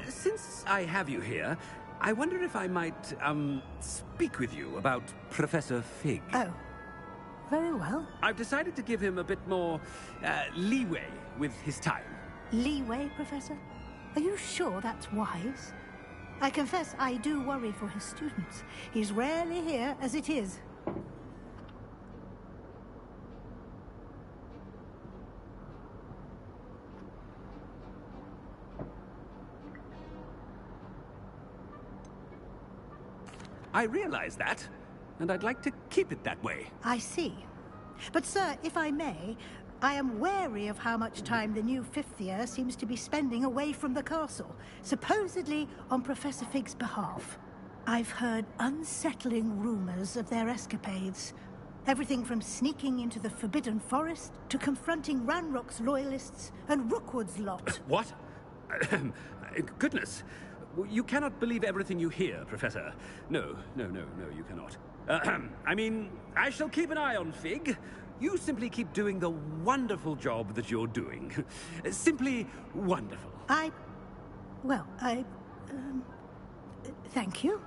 Since I have you here, I wonder if I might, speak with you about Professor Fig. Oh, very well. I've decided to give him a bit more, leeway with his time. Leeway, Professor? Are you sure that's wise? I confess I do worry for his students. He's rarely here as it is. I realize that, and I'd like to keep it that way. I see. But, sir, if I may, I am wary of how much time the new fifth year seems to be spending away from the castle, supposedly on Professor Fig's behalf. I've heard unsettling rumors of their escapades. Everything from sneaking into the Forbidden Forest to confronting Ranrock's loyalists and Rookwood's lot. What? Goodness. You cannot believe everything you hear, Professor. No, you cannot. I mean, I shall keep an eye on Fig. You simply keep doing the wonderful job that you're doing. Simply wonderful. Thank you.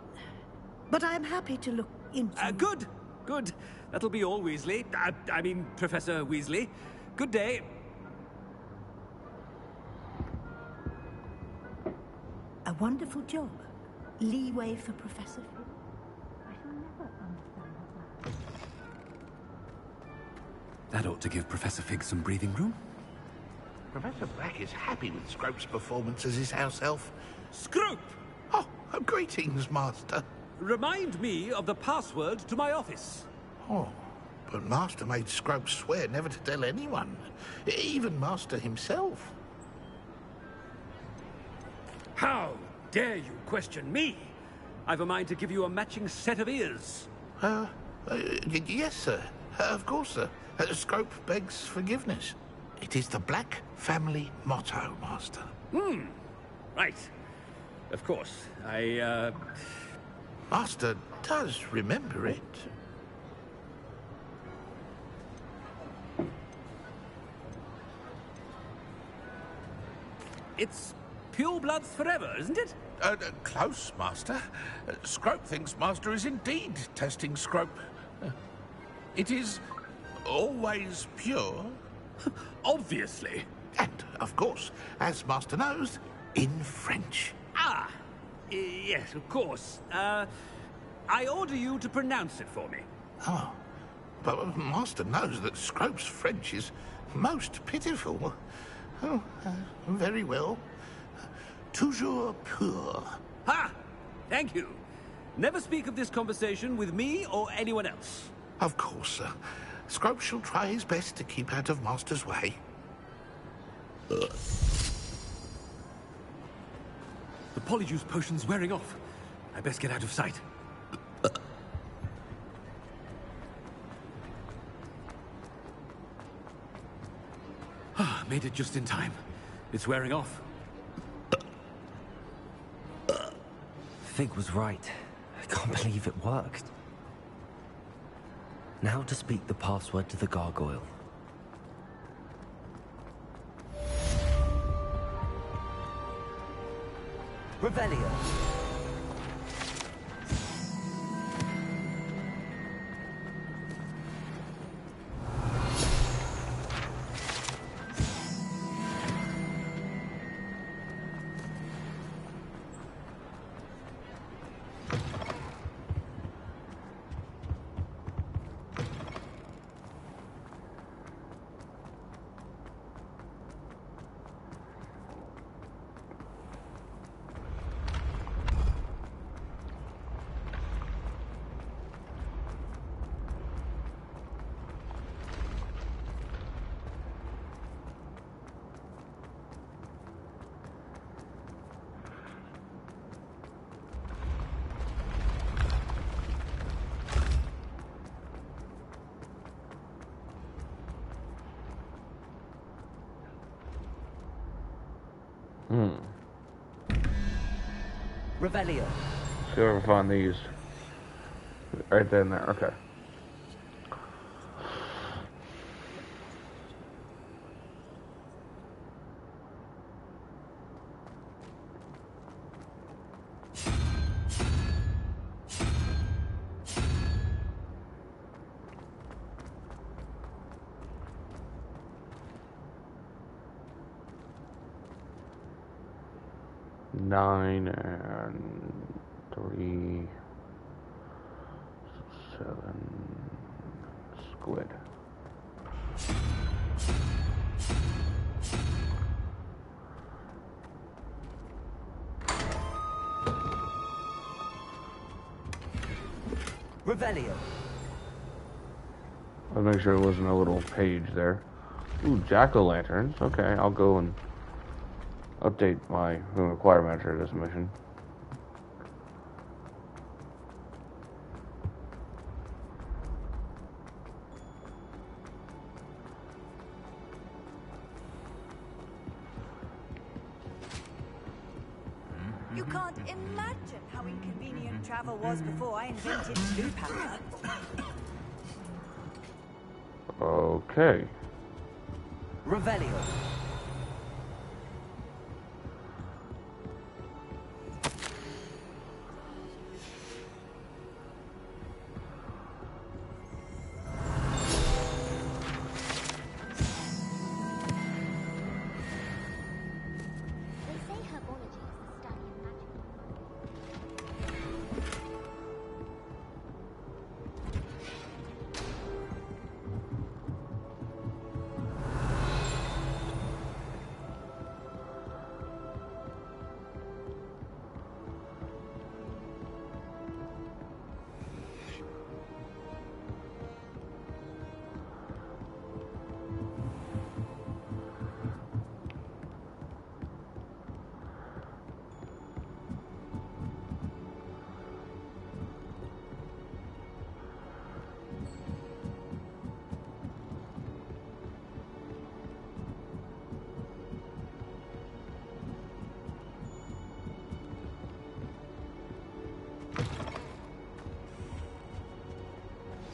But I'm happy to look into... Good. That'll be all, Weasley. I mean, Professor Weasley. Good day. Wonderful job. Leeway for Professor Figgs. I shall never understand that. That ought to give Professor Figgs some breathing room. Professor Black is happy with Scrope's performance as his house elf. Scrope! Oh, greetings, Master. Remind me of the password to my office. Oh, but Master made Scrope swear never to tell anyone, even Master himself. How dare you question me? I've a mind to give you a matching set of ears. Yes, sir. Of course, sir. Scrope begs forgiveness. It is the Black family motto, Master. Right. Of course. Master does remember it. It's pure bloods forever, isn't it? Close, Master. Scrope thinks Master is indeed testing Scrope. It is always pure. Obviously. And, of course, as Master knows, in French. Ah, yes, of course. I order you to pronounce it for me. Oh, but Master knows that Scrope's French is most pitiful. Oh, very well. Toujours pur. Ha! Thank you. Never speak of this conversation with me or anyone else. Of course, sir. Scrope shall try his best to keep out of Master's way. The polyjuice potion's wearing off. I best get out of sight. Made it just in time. It's wearing off. Fig was right. I can't believe it worked. Now to speak the password to the gargoyle. Revelio. Revelio. See if I can find these. Right there and there. Okay. Nine and 3, 7 squid. Revelio. I'll make sure there wasn't a little page there. Ooh, jack-o'-lanterns. Okay, I'll go and update my requirement for this mission. You can't imagine how inconvenient travel was before I invented blue powder. Okay. Revelio. They say herbology is the study of magic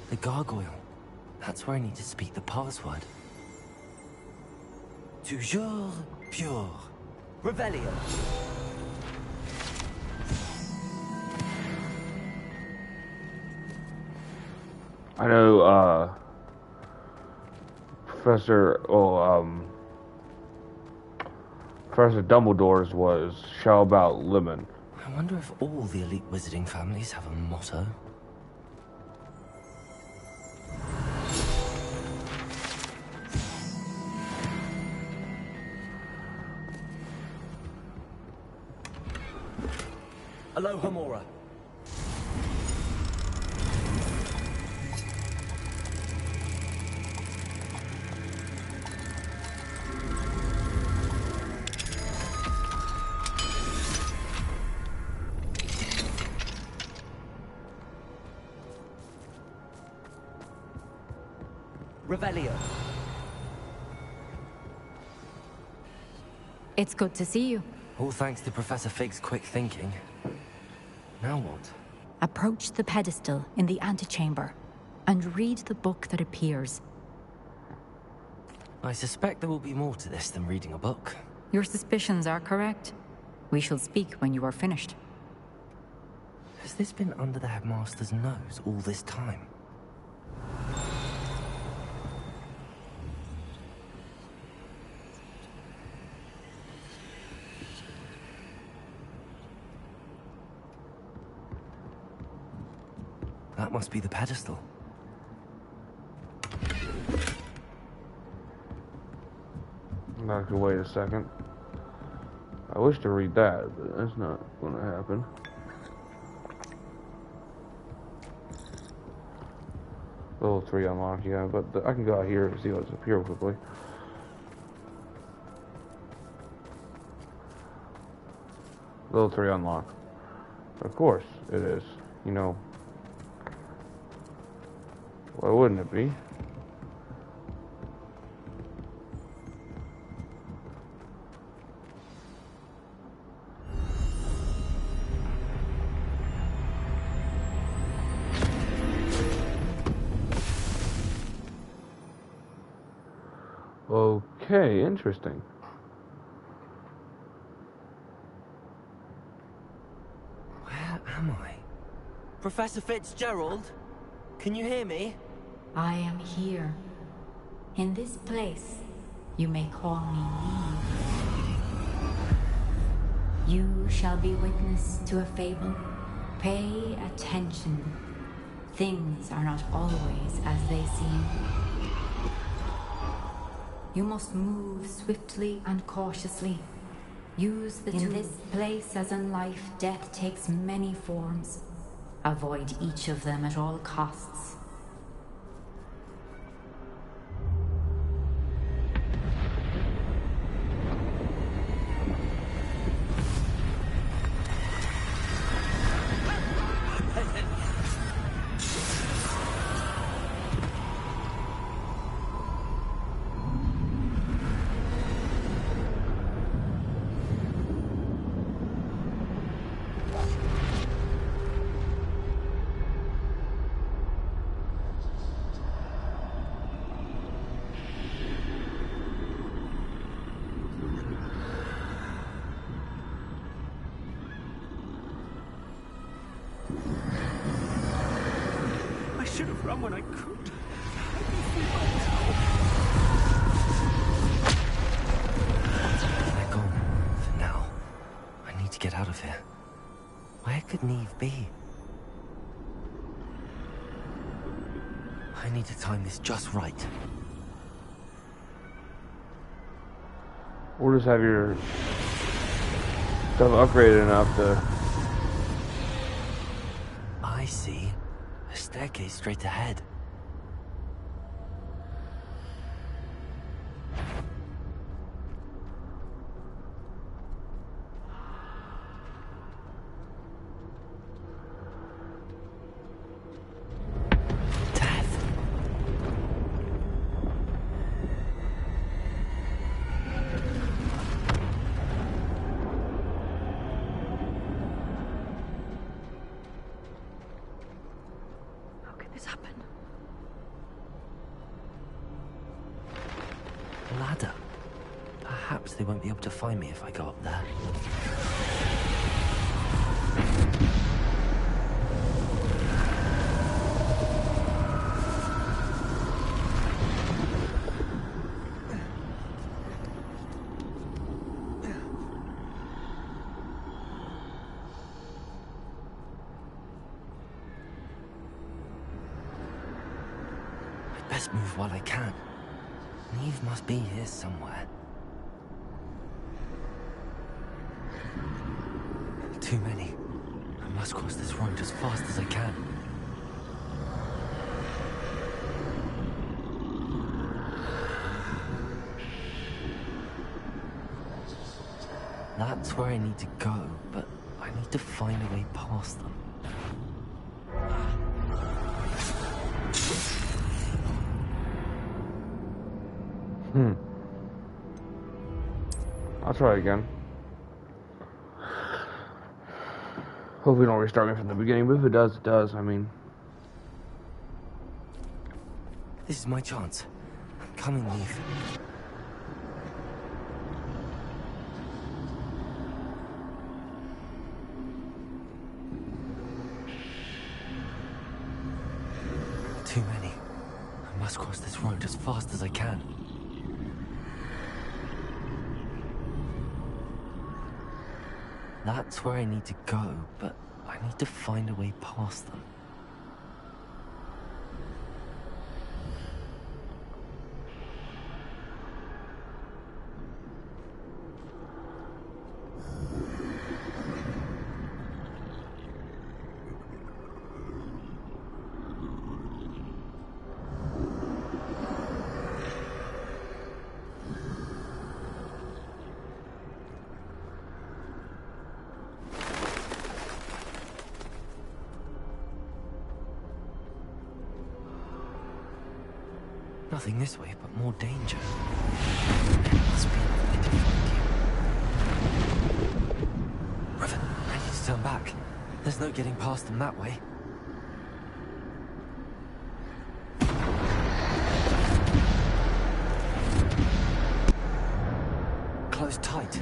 The gargoyle. That's where I need to speak the password. Toujours pure. Revelio. I know, Professor Dumbledore's was "Shout about lemon." I wonder if all the elite wizarding families have a motto. Aloha Mora. Revelio. It's good to see you. All thanks to Professor Fig's quick thinking. Now what? Approach the pedestal in the antechamber and read the book that appears. I suspect there will be more to this than reading a book. Your suspicions are correct. We shall speak when you are finished. Has this been under the headmaster's nose all this time? That must be the pedestal. I could wait a second. I wish to read that, but that's not going to happen. Level 3 unlock, yeah, but I can go out here and see what's up here quickly. Level 3 unlock. Of course it is. You know, why wouldn't it be? Okay, interesting. Where am I? Professor Fitzgerald? Can you hear me? I am here. In this place, you may call me Neve. You shall be witness to a fable. Pay attention. Things are not always as they seem. You must move swiftly and cautiously. Use the tools. In this place, as in life, death takes many forms. Avoid each of them at all costs. I should have run when I could. They're gone. For now. I need to get out of here. Where could Neve be? I need to time this just right. Or just have your stuff upgraded enough to... I see. A staircase straight ahead. ladder. Perhaps they won't be able to find me if I go up there. I'd best move while I can. Neve must be here somewhere. Too many. I must cross this road as fast as I can. That's where I need to go, but I need to find a way past them. I'll try again. Hopefully don't restart me from the beginning, but if it does, it does. I mean... This is my chance. Come and leave. Too many. I must cross this road as fast as I can. That's where I need to go, but I need to find a way past them. Nothing this way, but more danger. There must be another way to find you. Riven, I need to turn back. There's no getting past them that way. Closed tight.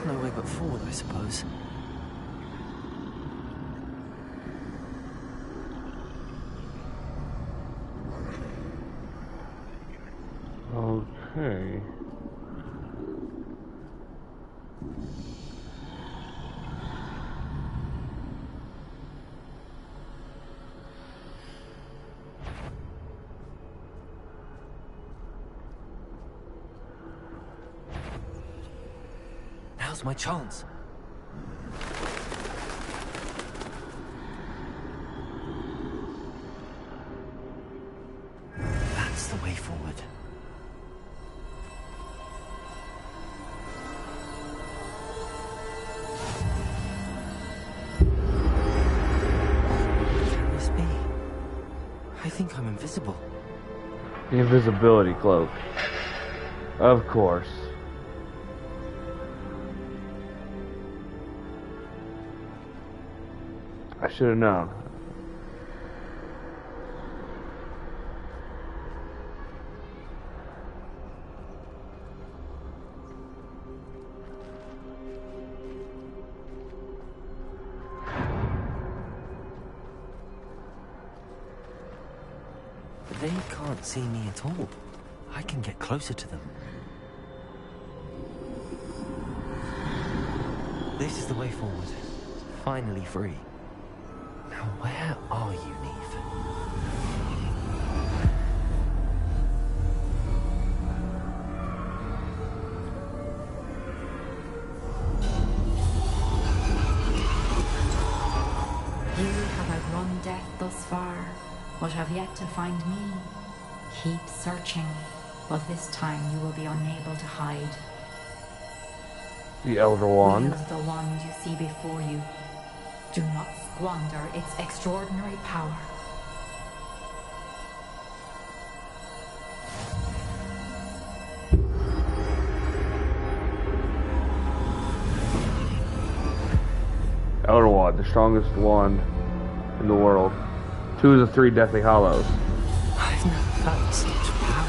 No way but forward, I suppose. Okay. Now's my chance. That's the way forward. I think I'm invisible. The invisibility cloak. Of course. I should have known. They can't see me at all. I can get closer to them. This is the way forward. Finally free. Now where are you, Neve? You have outrun death thus far, but have yet to find me. Keep searching, but this time you will be unable to hide. The Elder Wand. Wield the wand you see before you. Do not squander its extraordinary power. Elder Wand, the strongest wand in the world. 2 of the 3 Deathly Hollows. I've never felt such power.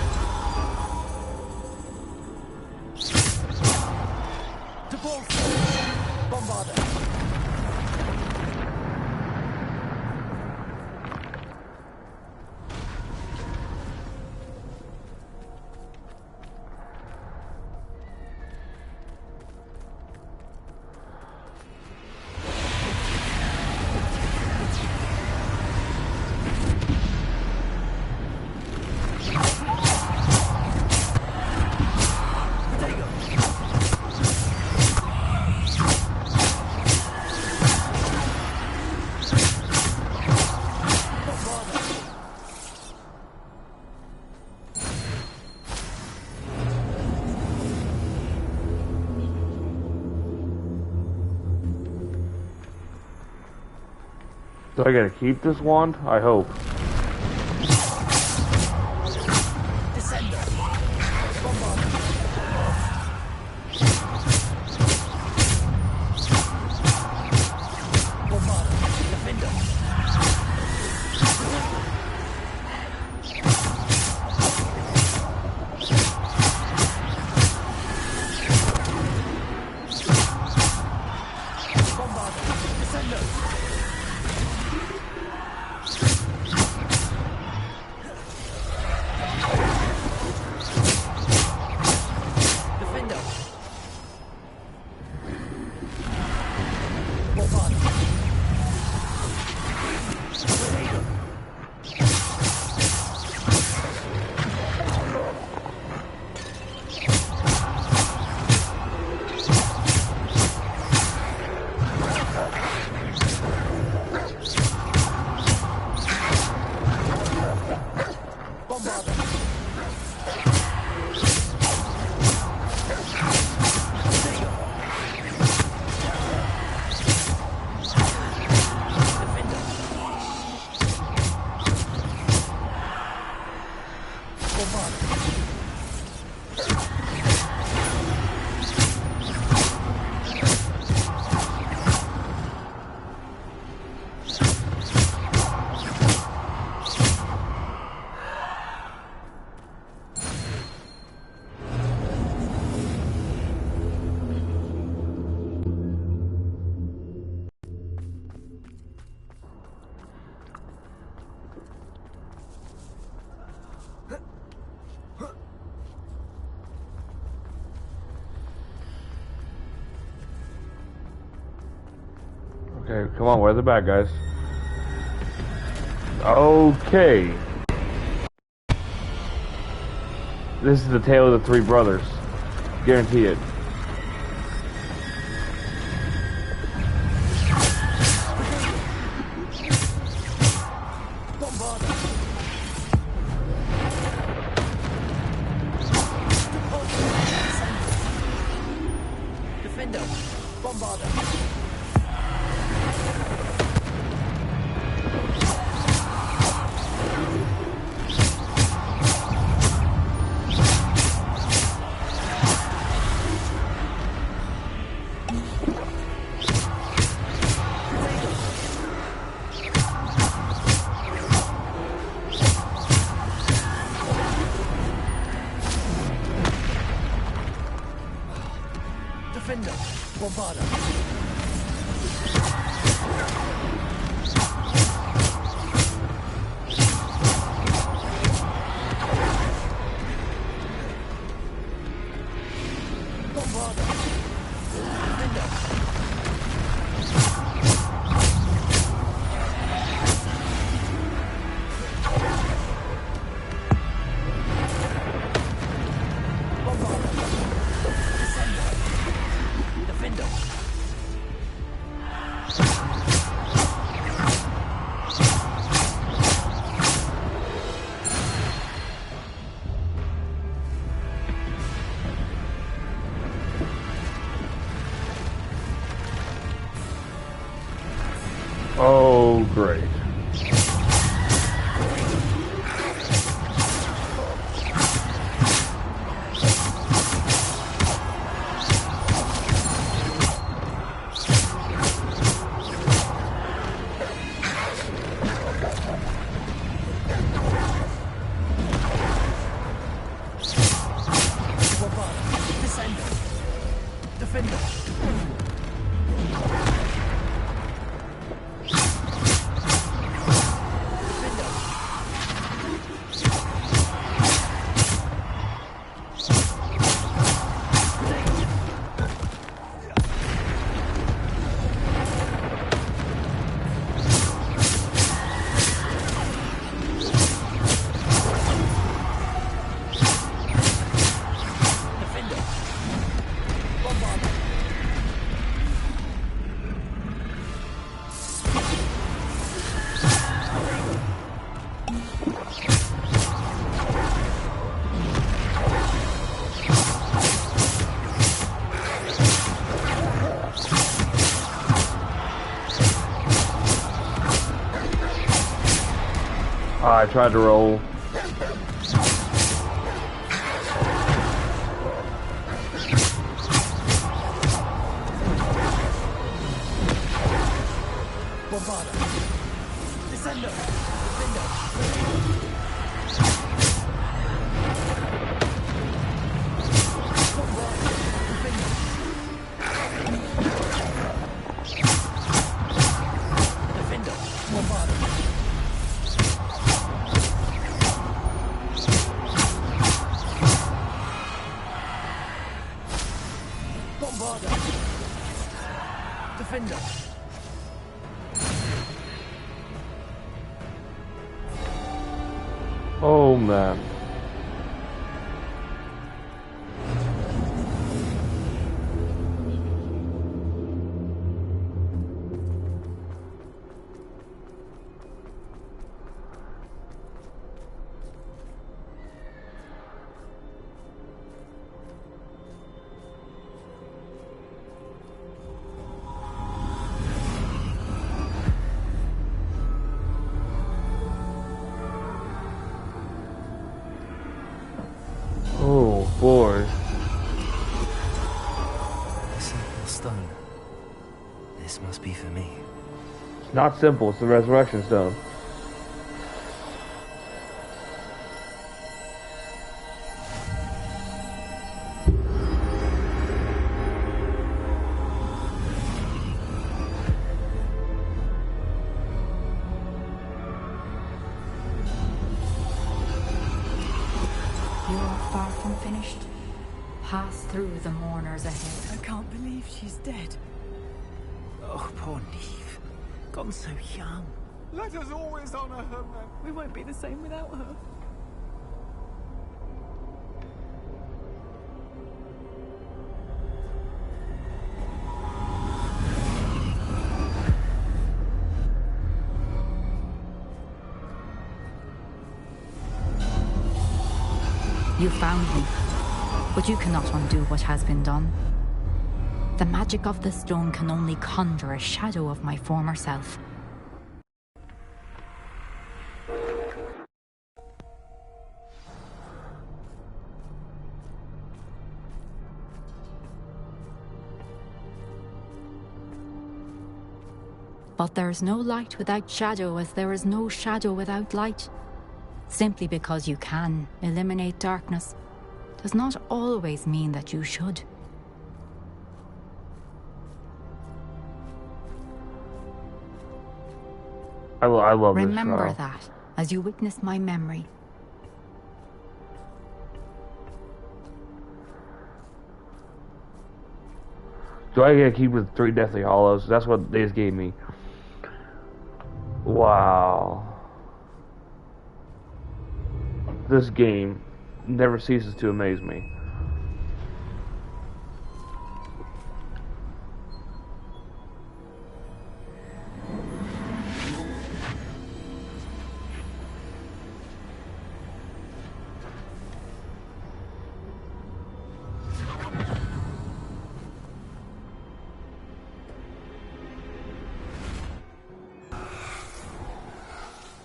I gotta keep this wand? I hope. Okay, come on, where are the bad guys? Okay. This is the tale of the three brothers. Guarantee it. I tried to roll. Oh man. Oh boy. A simple stone. This must be for me. It's not simple, it's the resurrection stone. You are far from finished. Pass through the mourners ahead. I can't believe she's dead. Oh, poor Neve. Gone so young. Let us always honor her memory. We won't be the same without her. You found me, but you cannot undo what has been done. The magic of the stone can only conjure a shadow of my former self. But there is no light without shadow, as there is no shadow without light. Simply because you can eliminate darkness does not always mean that you should. I love this. Remember that as you witness my memory. Do I get to keep with 3 Deathly Hollows? That's what they just gave me. Wow. This game never ceases to amaze me.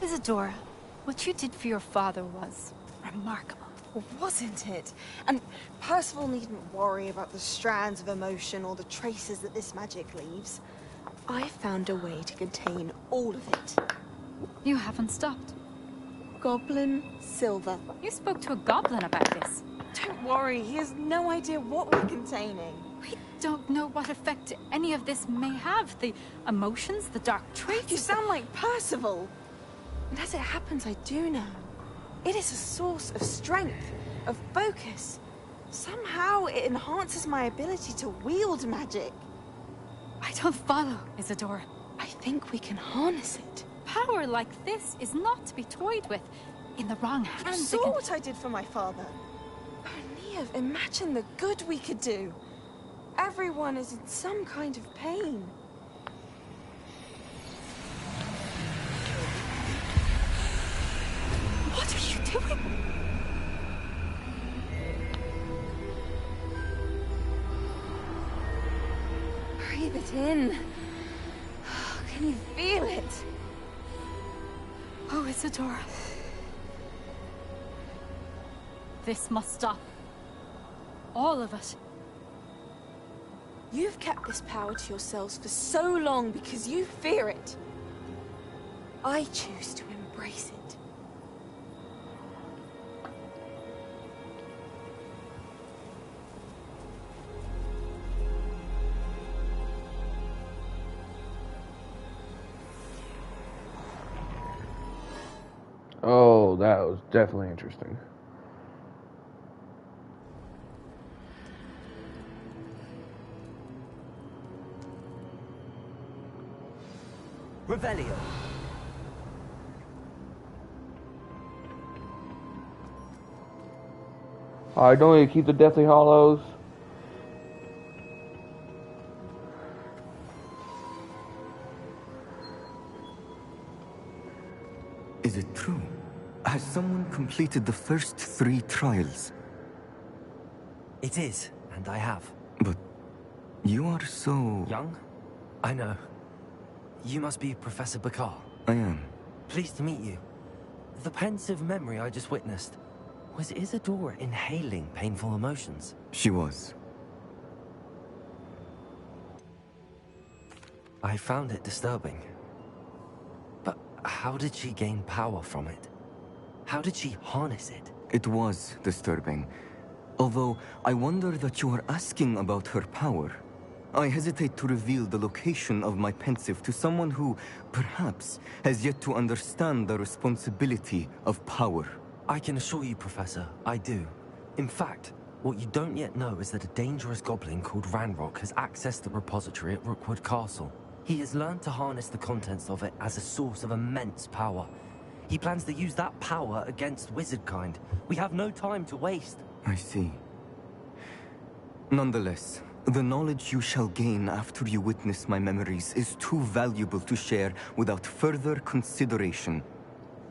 Isadora, what you did for your father was remarkable. Wasn't it? And Percival needn't worry about the strands of emotion or the traces that this magic leaves. I found a way to contain all of it. You haven't stopped. Goblin Silver. You spoke to a goblin about this. Don't worry, he has no idea what we're containing. We don't know what effect any of this may have. The emotions, the dark traits. You sound like Percival. And as it happens, I do know. It is a source of strength, of focus. Somehow it enhances my ability to wield magic. I don't follow, Isadora. I think we can harness it. Power like this is not to be toyed with. In the wrong hands, You saw what I did for my father. Oh, Neve, imagine the good we could do. Everyone is in some kind of pain. What are you doing? Breathe it in. Can you feel it? Oh, Isadora. This must stop. All of it. You've kept this power to yourselves for so long because you fear it. I choose to embrace it. Oh, that was definitely interesting. Revelio. Alright, don't need to keep the Deathly Hollows. Is it true? Has someone completed the first 3 trials? It is, and I have. But you are so... Young? I know. You must be Professor Bakar. I am. Pleased to meet you. The pensive memory I just witnessed. Was Isadora inhaling painful emotions? She was. I found it disturbing. But how did she gain power from it? How did she harness it? It was disturbing. Although, I wonder that you are asking about her power. I hesitate to reveal the location of my pensive to someone who, perhaps, has yet to understand the responsibility of power. I can assure you, Professor, I do. In fact, what you don't yet know is that a dangerous goblin called Ranrock has accessed the repository at Rookwood Castle. He has learned to harness the contents of it as a source of immense power. He plans to use that power against wizardkind. We have no time to waste. I see. Nonetheless, the knowledge you shall gain after you witness my memories is too valuable to share without further consideration.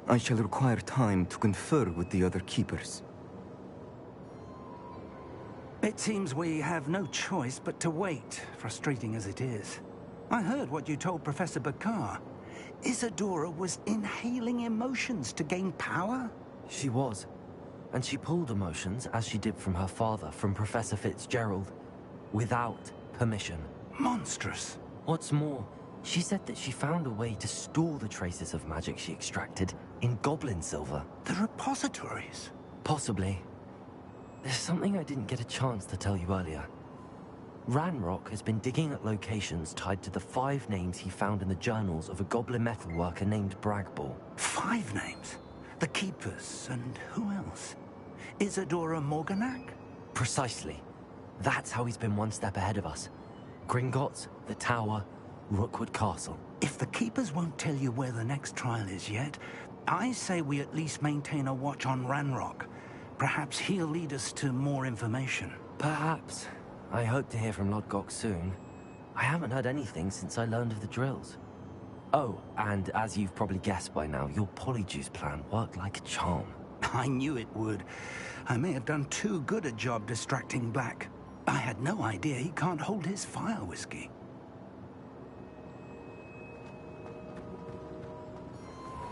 I shall require time to confer with the other keepers. It seems we have no choice but to wait, frustrating as it is. I heard what you told Professor Bakar. Isadora was inhaling emotions to gain power? She was. And she pulled emotions, as she did from her father, from Professor Fitzgerald, without permission. Monstrous. What's more, she said that she found a way to store the traces of magic she extracted in goblin silver. The repositories? Possibly. There's something I didn't get a chance to tell you earlier. Ranrock has been digging at locations tied to the 5 names he found in the journals of a goblin metalworker named Bragball. 5 names? The Keepers, and who else? Isadora Morganac? Precisely. That's how he's been one step ahead of us. Gringotts, the Tower, Rookwood Castle. If the Keepers won't tell you where the next trial is yet, I say we at least maintain a watch on Ranrock. Perhaps he'll lead us to more information. Perhaps. I hope to hear from Lodgok soon. I haven't heard anything since I learned of the drills. Oh, and as you've probably guessed by now, your polyjuice plan worked like a charm. I knew it would. I may have done too good a job distracting Black. I had no idea he can't hold his fire whiskey.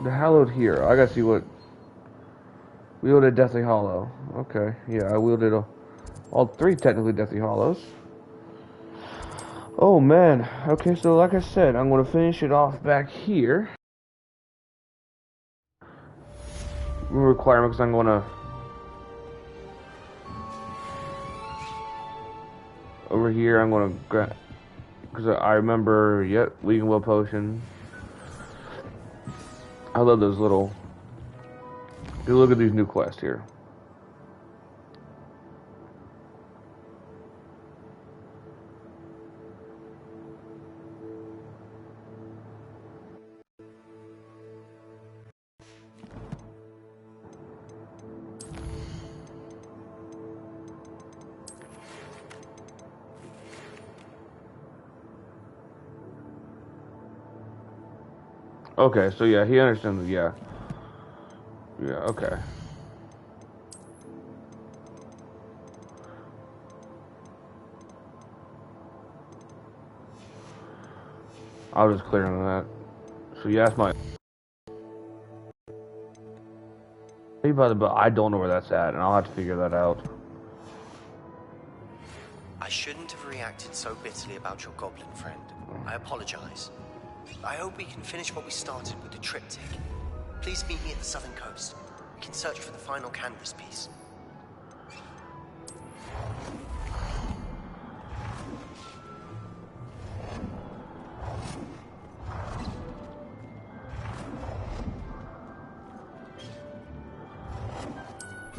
The Hallowed here. I gotta see what... Wielded Deathly Hollow. Okay, yeah, I wielded all 3 technically Deathly Hollows. Oh man. Okay, so like I said, I'm gonna finish it off back here. Requirement, because I'm gonna... Over here, I'm gonna grab... Because I remember, yep, League and Will Potion. I love those little... Look at these new quests here. Okay, so yeah, he understands, yeah. Yeah, okay. I was just clear on that. So yeah, that's my... But I don't know where that's at, and I'll have to figure that out. I shouldn't have reacted so bitterly about your goblin friend. I apologize. I hope we can finish what we started with the triptych. Please meet me at the southern coast. We can search for the final canvas piece.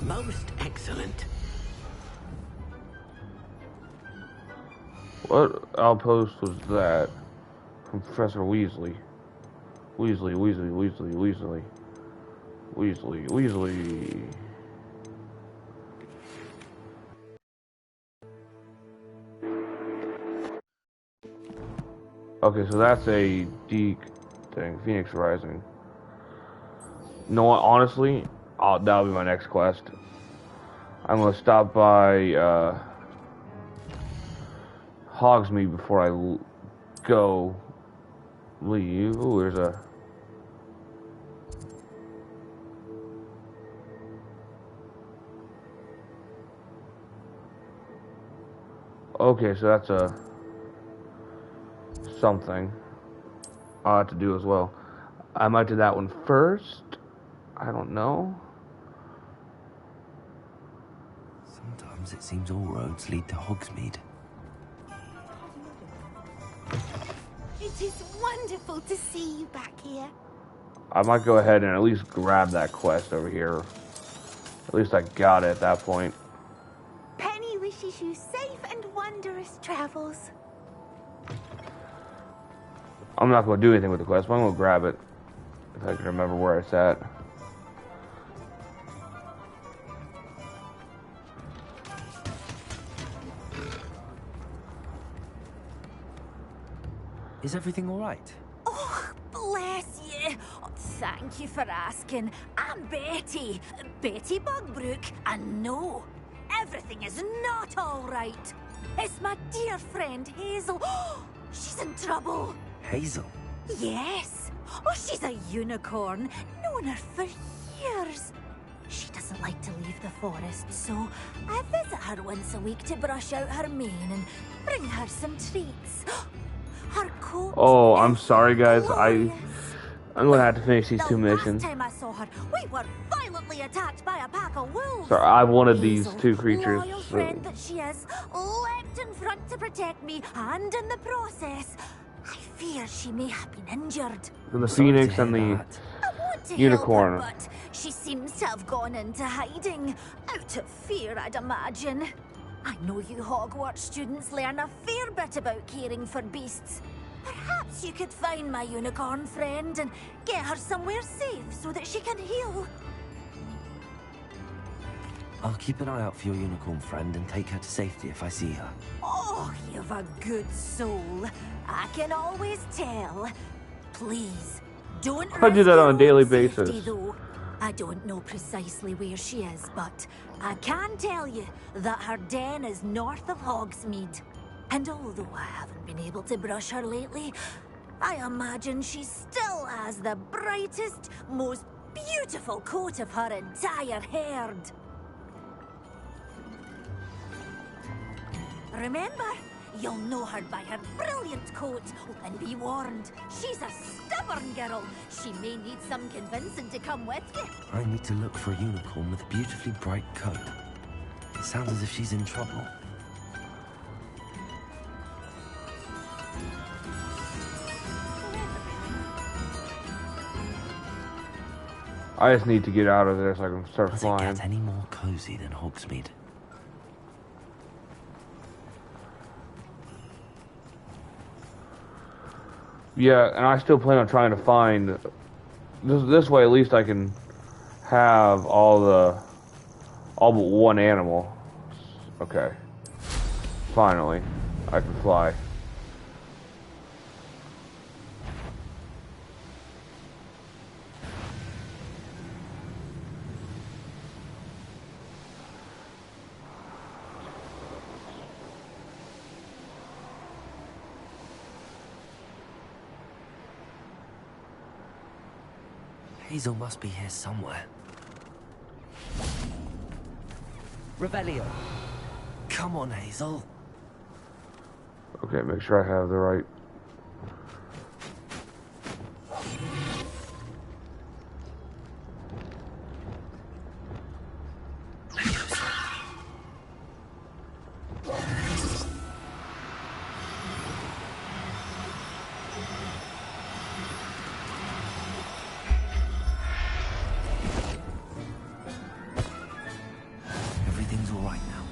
Most excellent. What outpost was that? From Professor Weasley. Weasley. Okay, so that's a Deke thing. Phoenix Rising. You know what? Honestly, that'll be my next quest. I'm gonna stop by Hogsmeade before I leave. Ooh, there's a... Okay, so that's a... something I'll have to do as well. I might do that one first. I don't know. Sometimes it seems all roads lead to Hogsmeade. It is wonderful to see you back here. I might go ahead and at least grab that quest over here. At least I got it at that point. Penny wishes you safe and wondrous travels. I'm not going to do anything with the quest, but I'm going to grab it. If I can remember where it's at. Is everything all right? Oh, bless you. Oh, thank you for asking. I'm Betty. Betty Bugbrook. And no, everything is not all right. It's my dear friend Hazel. She's in trouble. Hazel? Yes. Oh, she's a unicorn. Known her for years. She doesn't like to leave the forest, so I visit her once a week to brush out her mane and bring her some treats. Her coat. Oh, I'm sorry, guys. I'm going to have to finish these two missions. Last time I saw her, we were violently attacked by a pack of wolves. Sorry, I wanted these two creatures. Loyal friend that she is, leapt in front to protect me, and in the process, I fear she may have been injured. The Phoenix and the Unicorn. Help her, but she seems to have gone into hiding. Out of fear, I'd imagine. I know you Hogwarts students learn a fair bit about caring for beasts. Perhaps you could find my unicorn friend and get her somewhere safe so that she can heal. I'll keep an eye out for your unicorn friend and take her to safety if I see her. Oh, you've a good soul. I can always tell. Please, don't I do that on a daily risk your own basis. safety, though. I don't know precisely where she is, but I can tell you that her den is north of Hogsmeade. And although I haven't been able to brush her lately, I imagine she still has the brightest, most beautiful coat of her entire herd. Remember, you'll know her by her brilliant coat. And be warned, she's a stubborn girl. She may need some convincing to come with you. I need to look for a unicorn with a beautifully bright coat. It sounds as if she's in trouble. I just need to get out of there so I can start Does flying. it get any more cozy than Hogsmeade? Yeah, and I still plan on trying to find... This way at least I can have all but one animal. Okay. Finally, I can fly. Hazel must be here somewhere. Revelio. Come on, Hazel. Okay, make sure I have the right. Everything's all right now.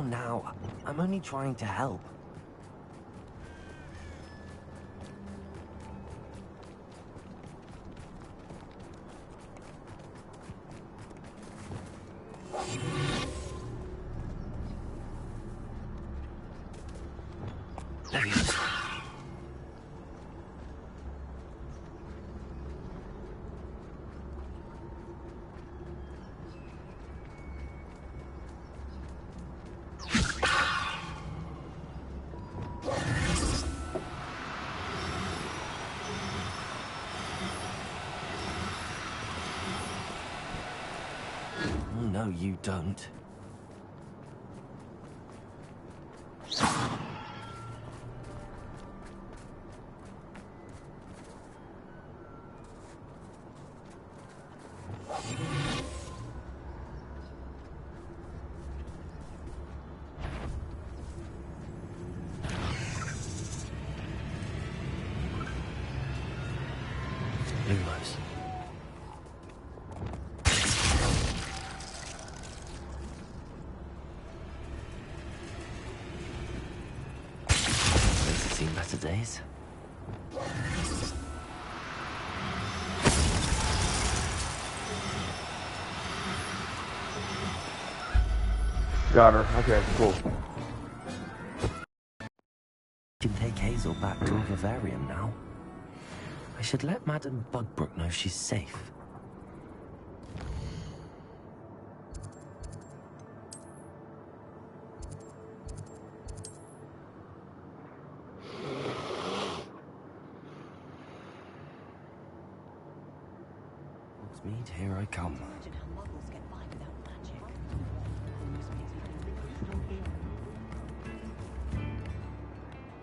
Now, I'm only trying to help. No, you don't. Lumos. Seen better days. Got her. Okay, cool. Can take Hazel back to a vivarium now. I should let Madame Bugbrook know she's safe. Mead, here I come.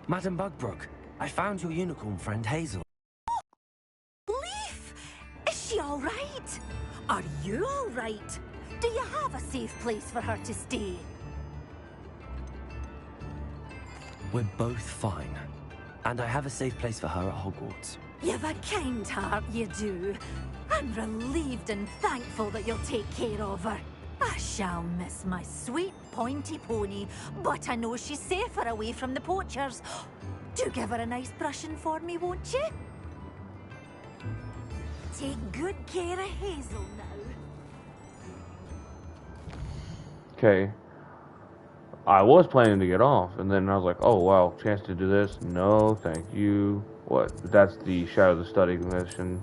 Madame Bugbrook, I found your unicorn friend Hazel. Leaf! Is she all right? Are you all right? Do you have a safe place for her to stay? We're both fine. And I have a safe place for her at Hogwarts. You've a kind heart, you do. I'm relieved and thankful that you'll take care of her. I shall miss my sweet pointy pony, but I know she's safer away from the poachers. Do give her a nice brushing for me, won't you? Take good care of Hazel now. Okay. I was planning to get off, and then I was like, oh wow, chance to do this? No, thank you. What? That's the Shadow of the Study mission.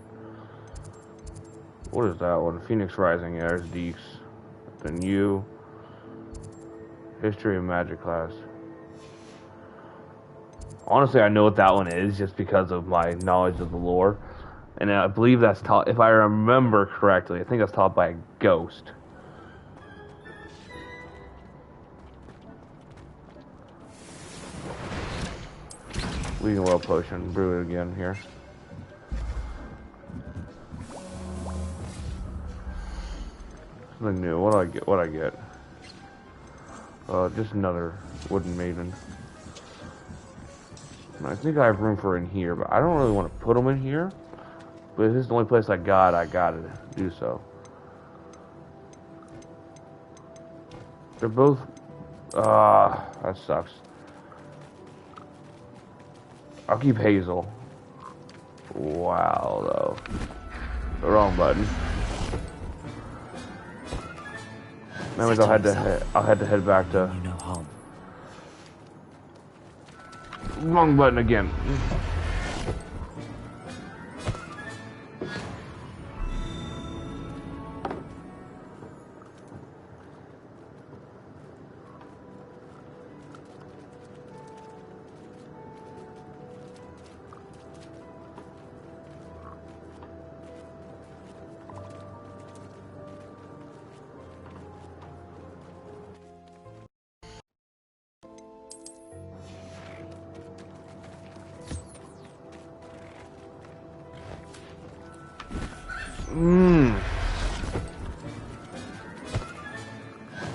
What is that one? Phoenix Rising, yeah, there's Deeks. Then you. History of Magic class. Honestly, I know what that one is just because of my knowledge of the lore. And I believe that's taught, if I remember correctly, I think that's taught by a ghost. Leading Well Potion, brew it again here. Something new. What do I get? What I get? Just another wooden maiden. I think I have room for in here, but I don't really want to put them in here. But if this is the only place I gotta do so. They're both. That sucks. I'll keep Hazel. Wow, though. The wrong button. That means I'll have to head back to. Wrong button again.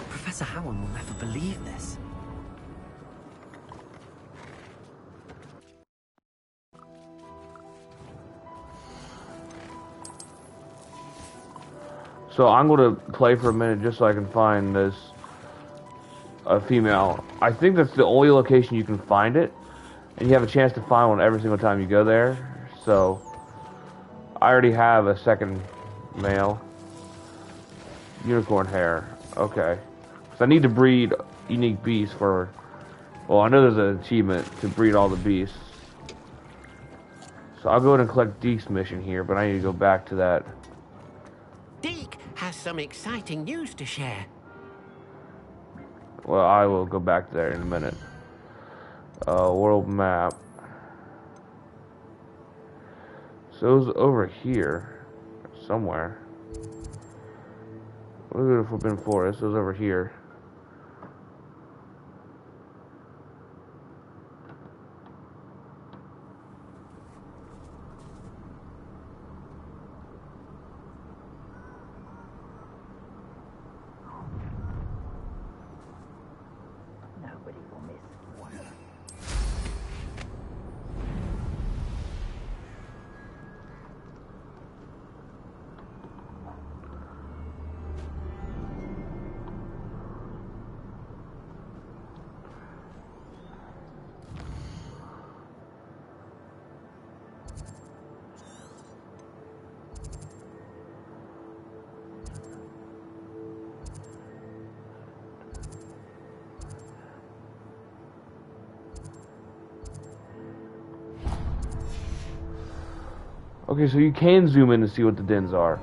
Professor Howard will never believe this. So I'm going to play for a minute just so I can find this female. I think that's the only location you can find it, and you have a chance to find one every single time you go there. So I already have a second male. Unicorn hair. Okay. So I need to breed unique beasts for... Well, I know there's an achievement to breed all the beasts. So I'll go ahead and collect Deke's mission here, but I need to go back to that. Deke has some exciting news to share. Well, I will go back there in a minute. World map. So it was over here. Somewhere. Look at the Forbidden Forest. It was over here. Nobody will miss one. Okay, so you can zoom in to see what the dens are.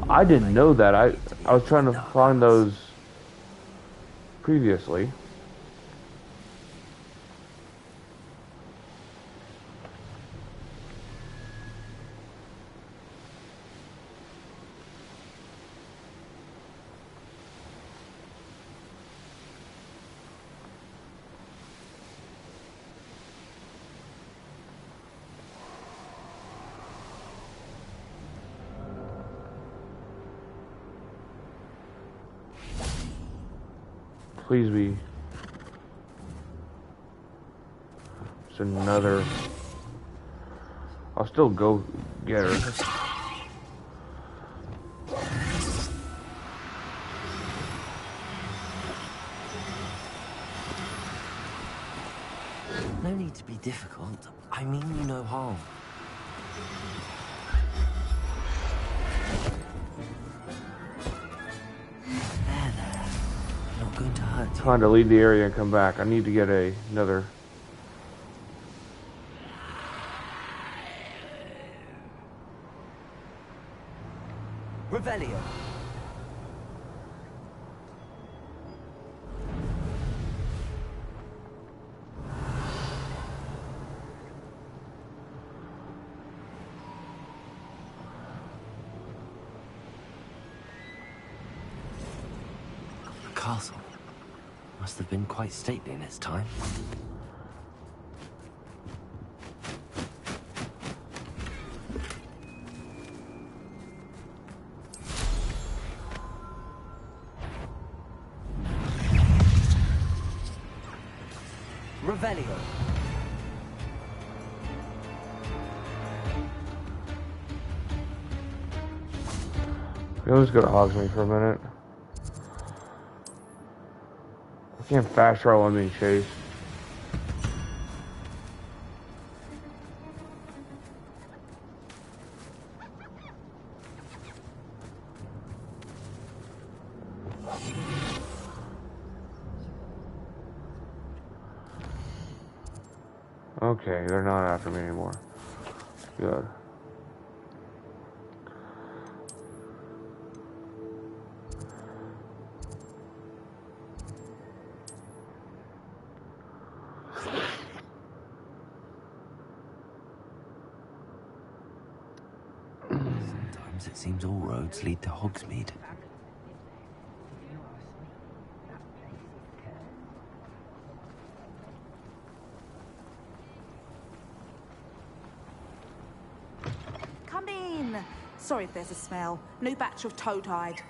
I didn't know that. I was trying to find those previously. Please be. It's another. I'll still go get her. No need to be difficult. I mean you no harm. Going to hurt you. Trying to leave the area and come back. I need to get another. Revelio. The castle must have been quite stately in its time. Revelio. Let's go to Hogsmeade for a minute. I can't fast travel while I'm being chased. Okay, they're not after me anymore. Good. Sometimes it seems all roads lead to Hogsmeade. Come in. Sorry if there's a smell. New batch of toad-hide.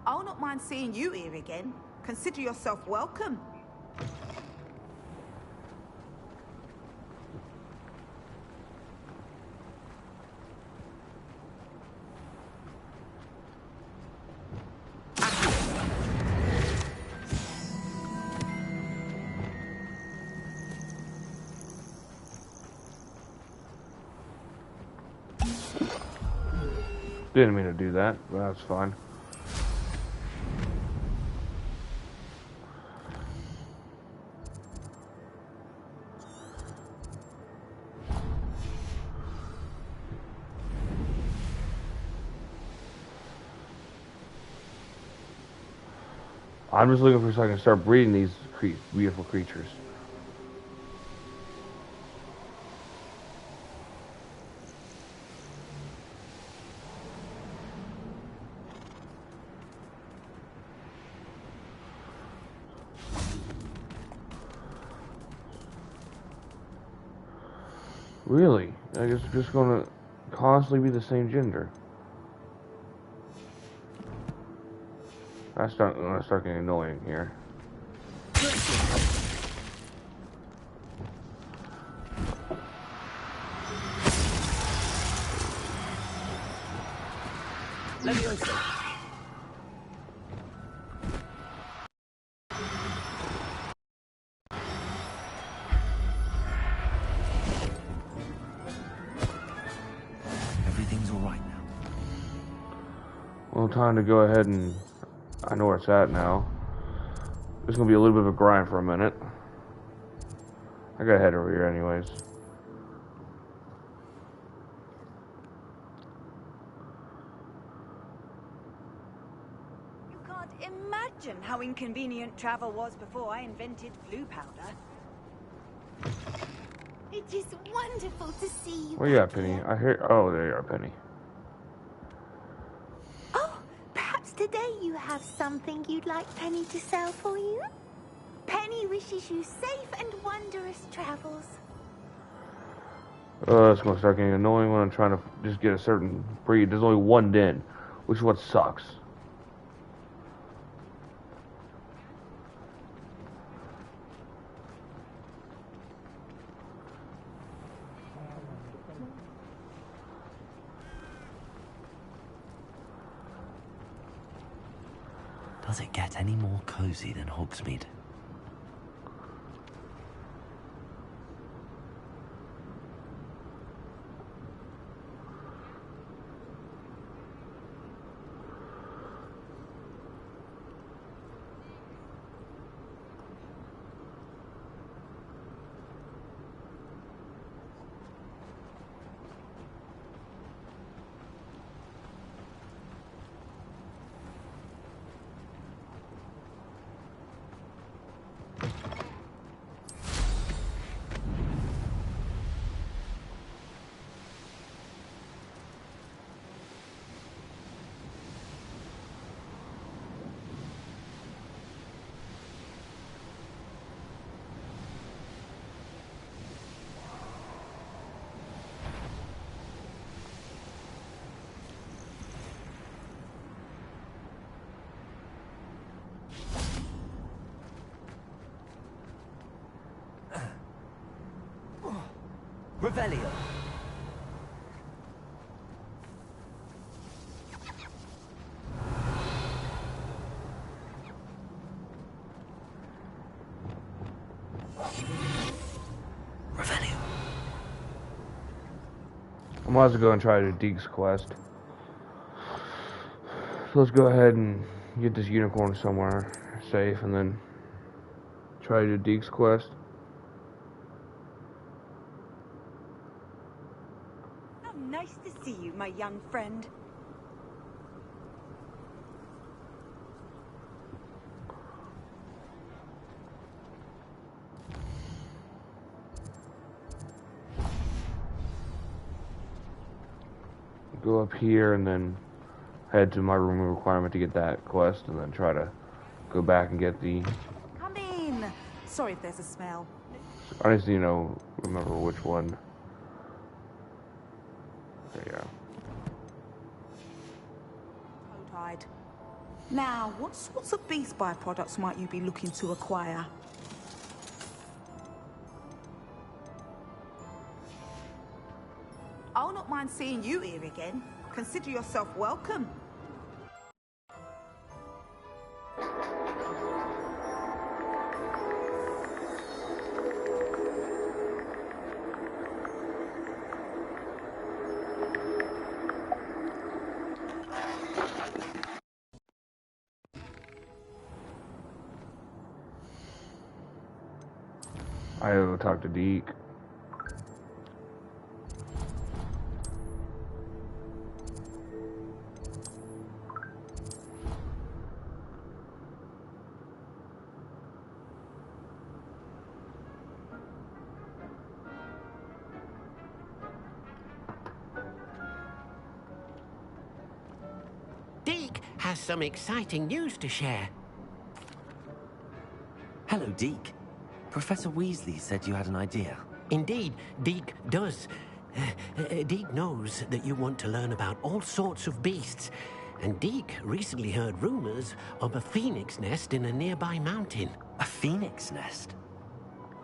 I'll not mind seeing you here again. Consider yourself welcome. Didn't mean to do that, but that's fine. I'm just looking for so I can start breeding these beautiful creatures. Really? I guess it's just gonna constantly be the same gender. That's start getting annoying here. Leviosa. Everything's all right now. Well, time to go ahead and I know where it's at now. It's gonna be a little bit of a grind for a minute. I gotta head over here anyways. You can't imagine how inconvenient travel was before I invented blue powder. It is wonderful to see you. Where you at, Penny? I hear. Oh, there you are, Penny. Oh, perhaps today you have something you'd like Penny to sell for you? Penny wishes you safe and wondrous travels. It's gonna start getting annoying when I'm trying to just get a certain breed. There's only one den, which is what sucks. Does it get any more cozy than Hogsmeade? Revelio. Revelio. I might as well go and try to do Deke's quest. So let's go ahead and get this unicorn somewhere safe and then try to do Deke's quest. How nice to see you, my young friend. Go up here and then head to my room requirement to get that quest and then try to go back and get the... Come in. Sorry if there's a smell. I just, remember which one. There you go. Toad-eyed. Now, what sorts of beast byproducts might you be looking to acquire? I'll not mind seeing you here again. Consider yourself welcome. I go talk to Deke. Deke has some exciting news to share. Hello, Deke. Professor Weasley said you had an idea. Indeed, Deke does. Deke knows that you want to learn about all sorts of beasts, and Deke recently heard rumors of a phoenix nest in a nearby mountain. A phoenix nest?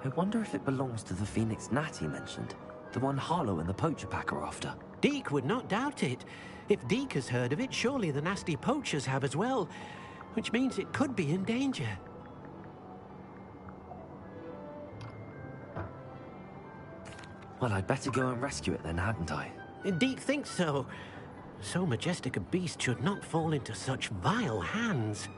I wonder if it belongs to the phoenix gnat he mentioned, the one Harlow and the poacher pack are after. Deke would not doubt it. If Deke has heard of it, surely the nasty poachers have as well, which means it could be in danger. Well, I'd better go and rescue it then, hadn't I? Deke thinks so. So majestic a beast should not fall into such vile hands.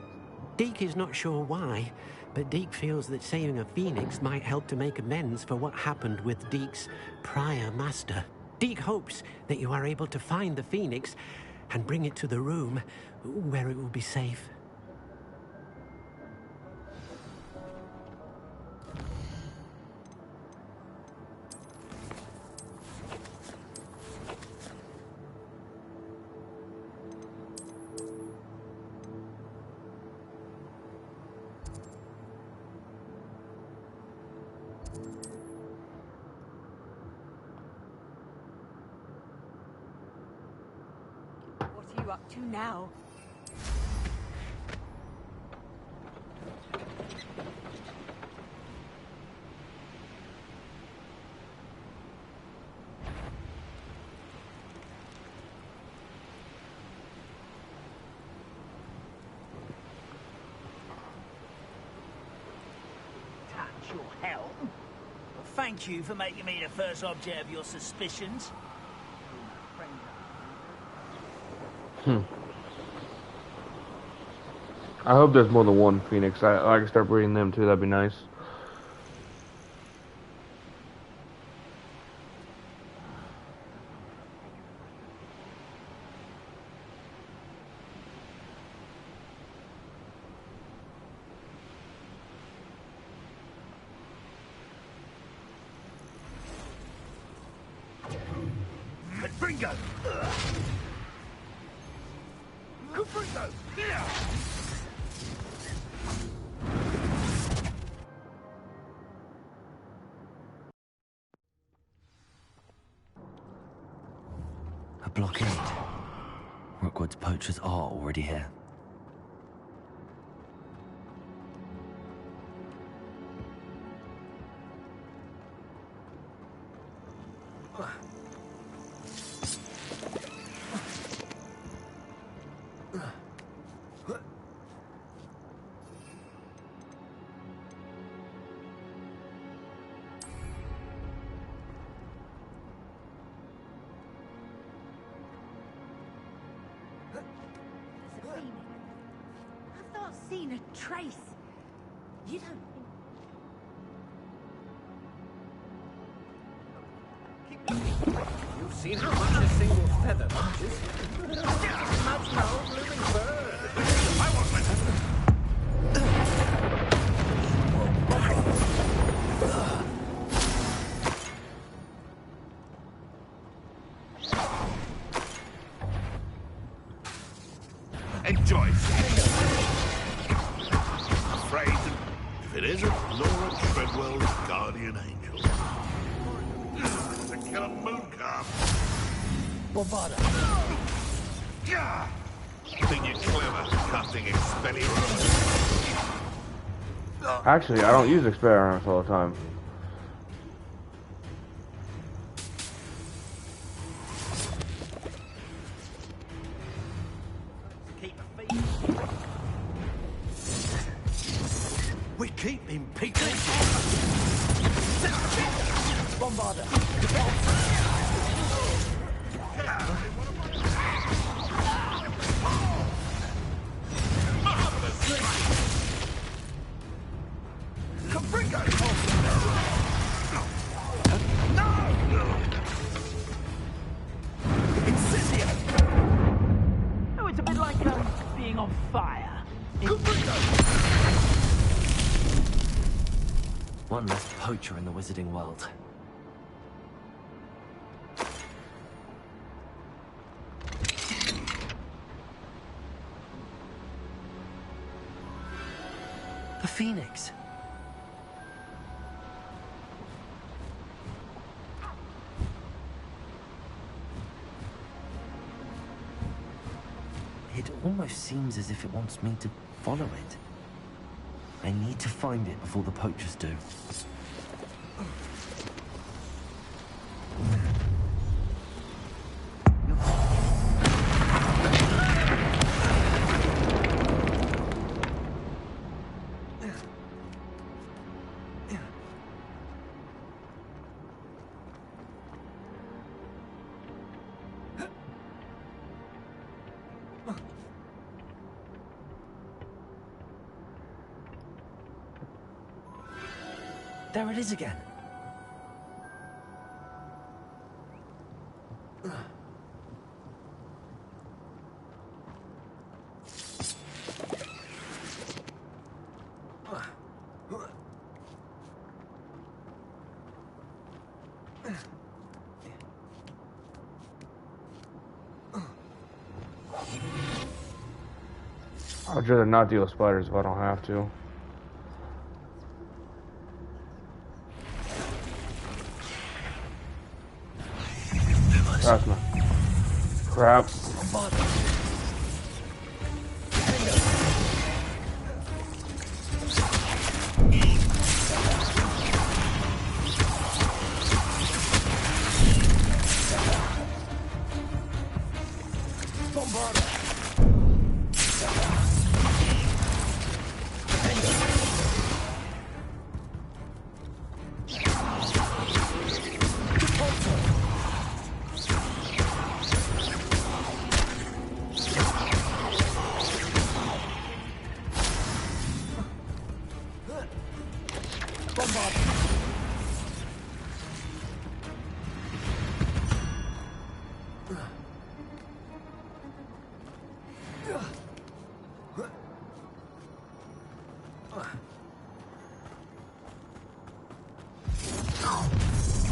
Deke is not sure why, but Deke feels that saving a phoenix might help to make amends for what happened with Deke's prior master. Deke hopes that you are able to find the phoenix and bring it to the room where it will be safe. What are you up to now? Touch your helm? Well, thank you for making me the first object of your suspicions. I hope there's more than one Phoenix. I can start breeding them too. That'd be nice. Confringo! Confringo! Yeah! A blockade. Rookwood's poachers are already here. I've not seen a trace. You don't You've seen how much a single feather punches. Much no living bird. I want my Enjoy. Afraid that if it isn't Laura Trent the world's guardian angel. To kill a mooncalf. Bombarda. Yeah. Think you're clever, casting Expelliarmus. Actually, I don't use Expelliarmus all the time. We keep impeding. Bombarda. Oh, it's a bit like being on fire. One less poacher in the wizarding world. The Phoenix. It almost seems as if it wants me to follow it. I need to find it before the poachers do. There it is again. I'd rather not deal with spiders if I don't have to. That's not crap.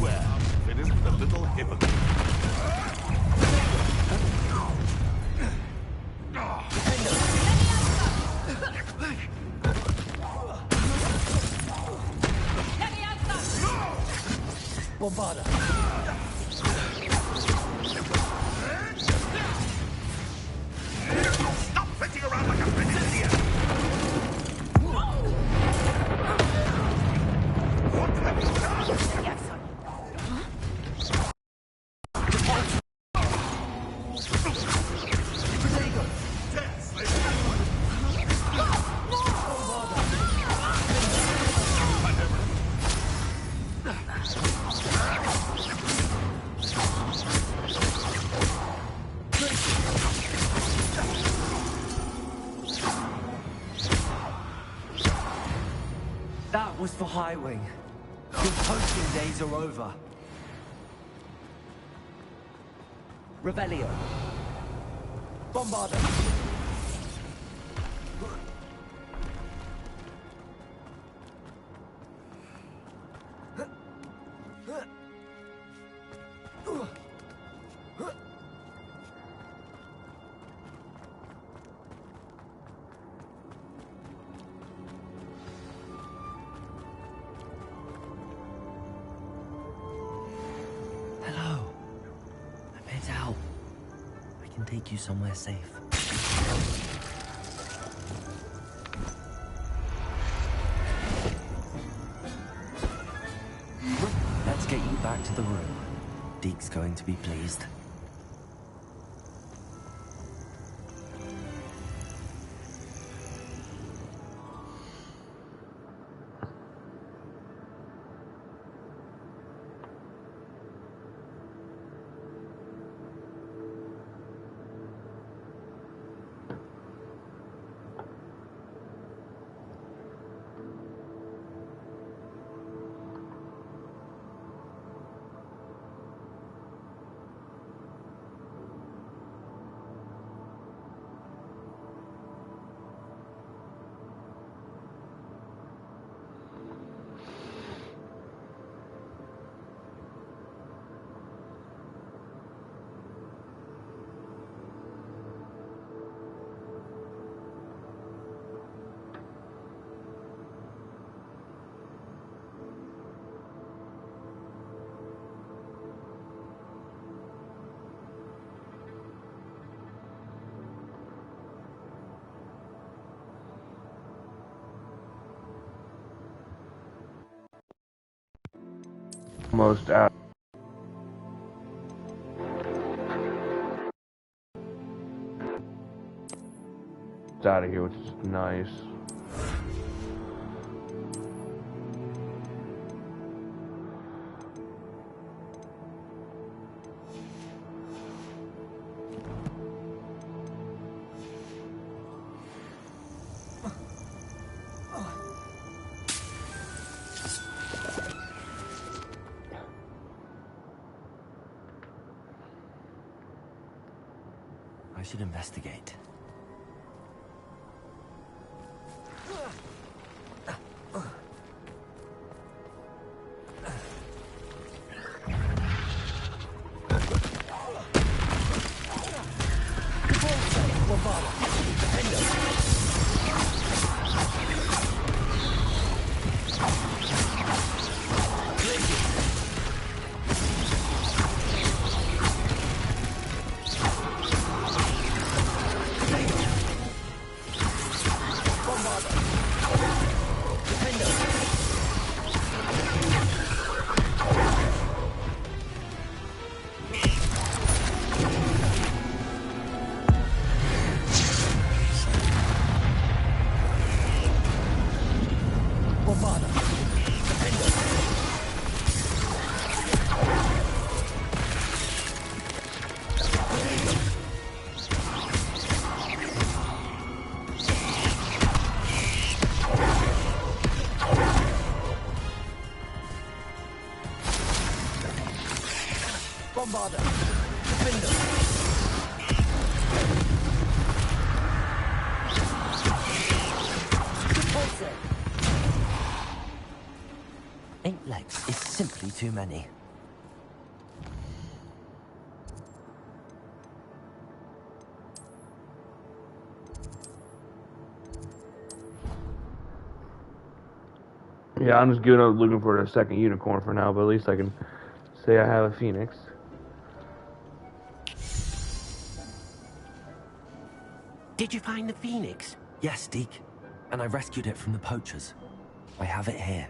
Well, it isn't the little hypocrite. Bombarda. Stop flitting around like a pedestrian! What have you done? Yes, That was for Highwing. Your poaching days are over. Revelio. Bombarda. take you somewhere safe. Let's get you back to the room. Deke's going to be pleased. Almost out. It's out of here, which is nice. I should investigate. Too many. Yeah, I'm just giving up looking for a second unicorn for now, but at least I can say I have a phoenix. Did you find the phoenix? Yes, Deke. And I rescued it from the poachers. I have it here.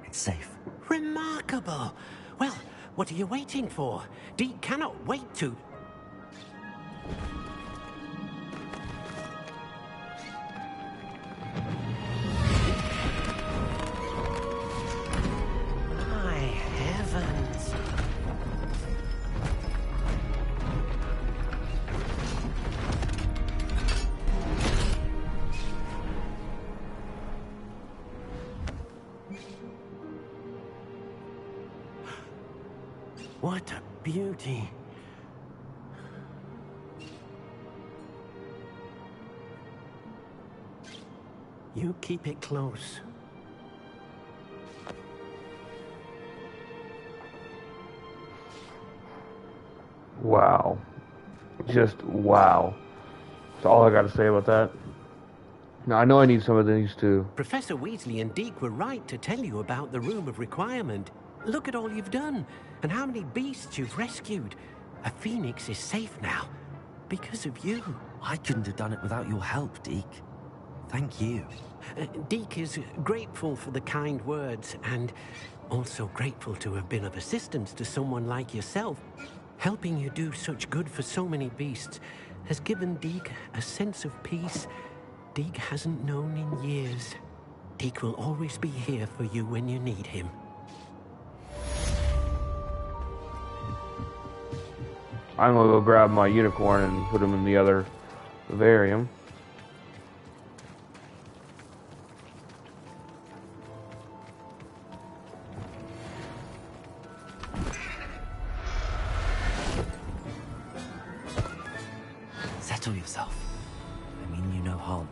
It's safe. Remarkable. Well, what are you waiting for? Deke cannot wait to... My heavens. What a beauty. You keep it close. Wow. Just wow. That's all I got to say about that. Now, I know I need some of these too. Professor Weasley and Deke were right to tell you about the Room of Requirement. Look at all you've done, and how many beasts you've rescued. A phoenix is safe now. because of you. I couldn't have done it without your help, Deke. Thank you. Deke is grateful for the kind words and also grateful to have been of assistance to someone like yourself. Helping you do such good for so many beasts has given Deke a sense of peace Deke hasn't known in years. Deke will always be here for you when you need him. I'm gonna go grab my unicorn and put him in the other vivarium. Settle yourself. I mean you no harm.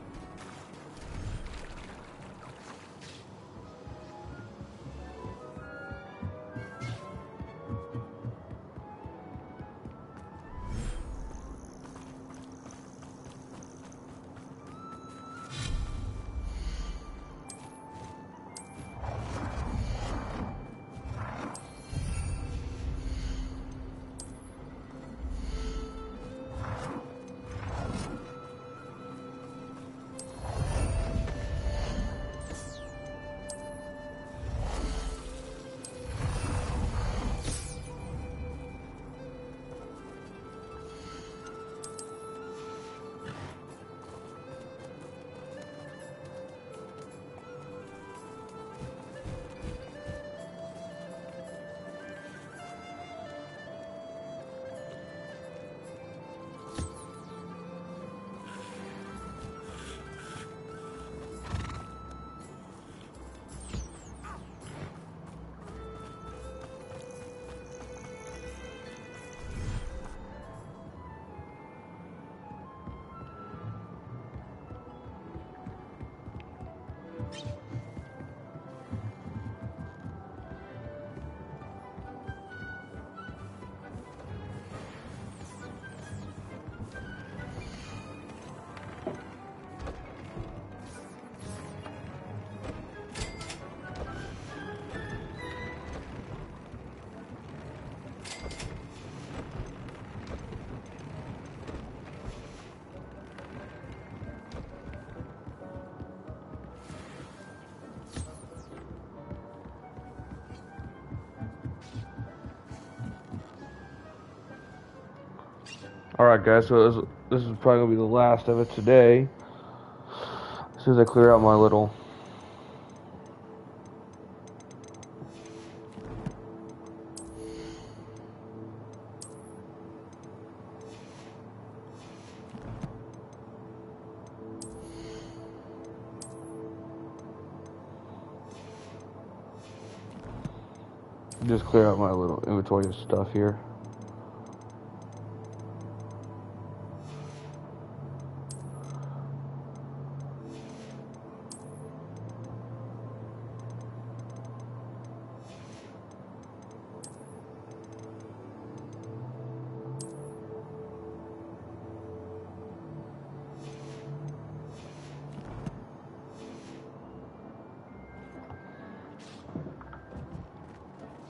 Alright guys, so this is probably going to be the last of it today. As soon as I clear out my little... Just clear out my little inventory of stuff here.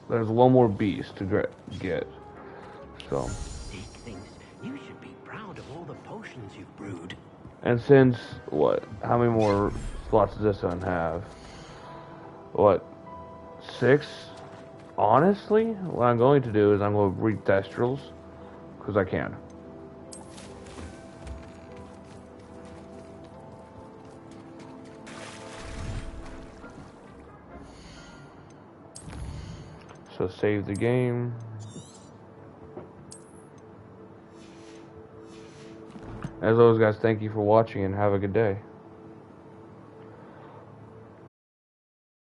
There's one more beast to get, so. Deke thinks you should be proud of all the potions you've brewed. And since, what, how many more slots does this one have? What, 6? Honestly, what I'm going to do is I'm going to breed Thestrals, because I can. So save the game. As always guys, thank you for watching and have a good day.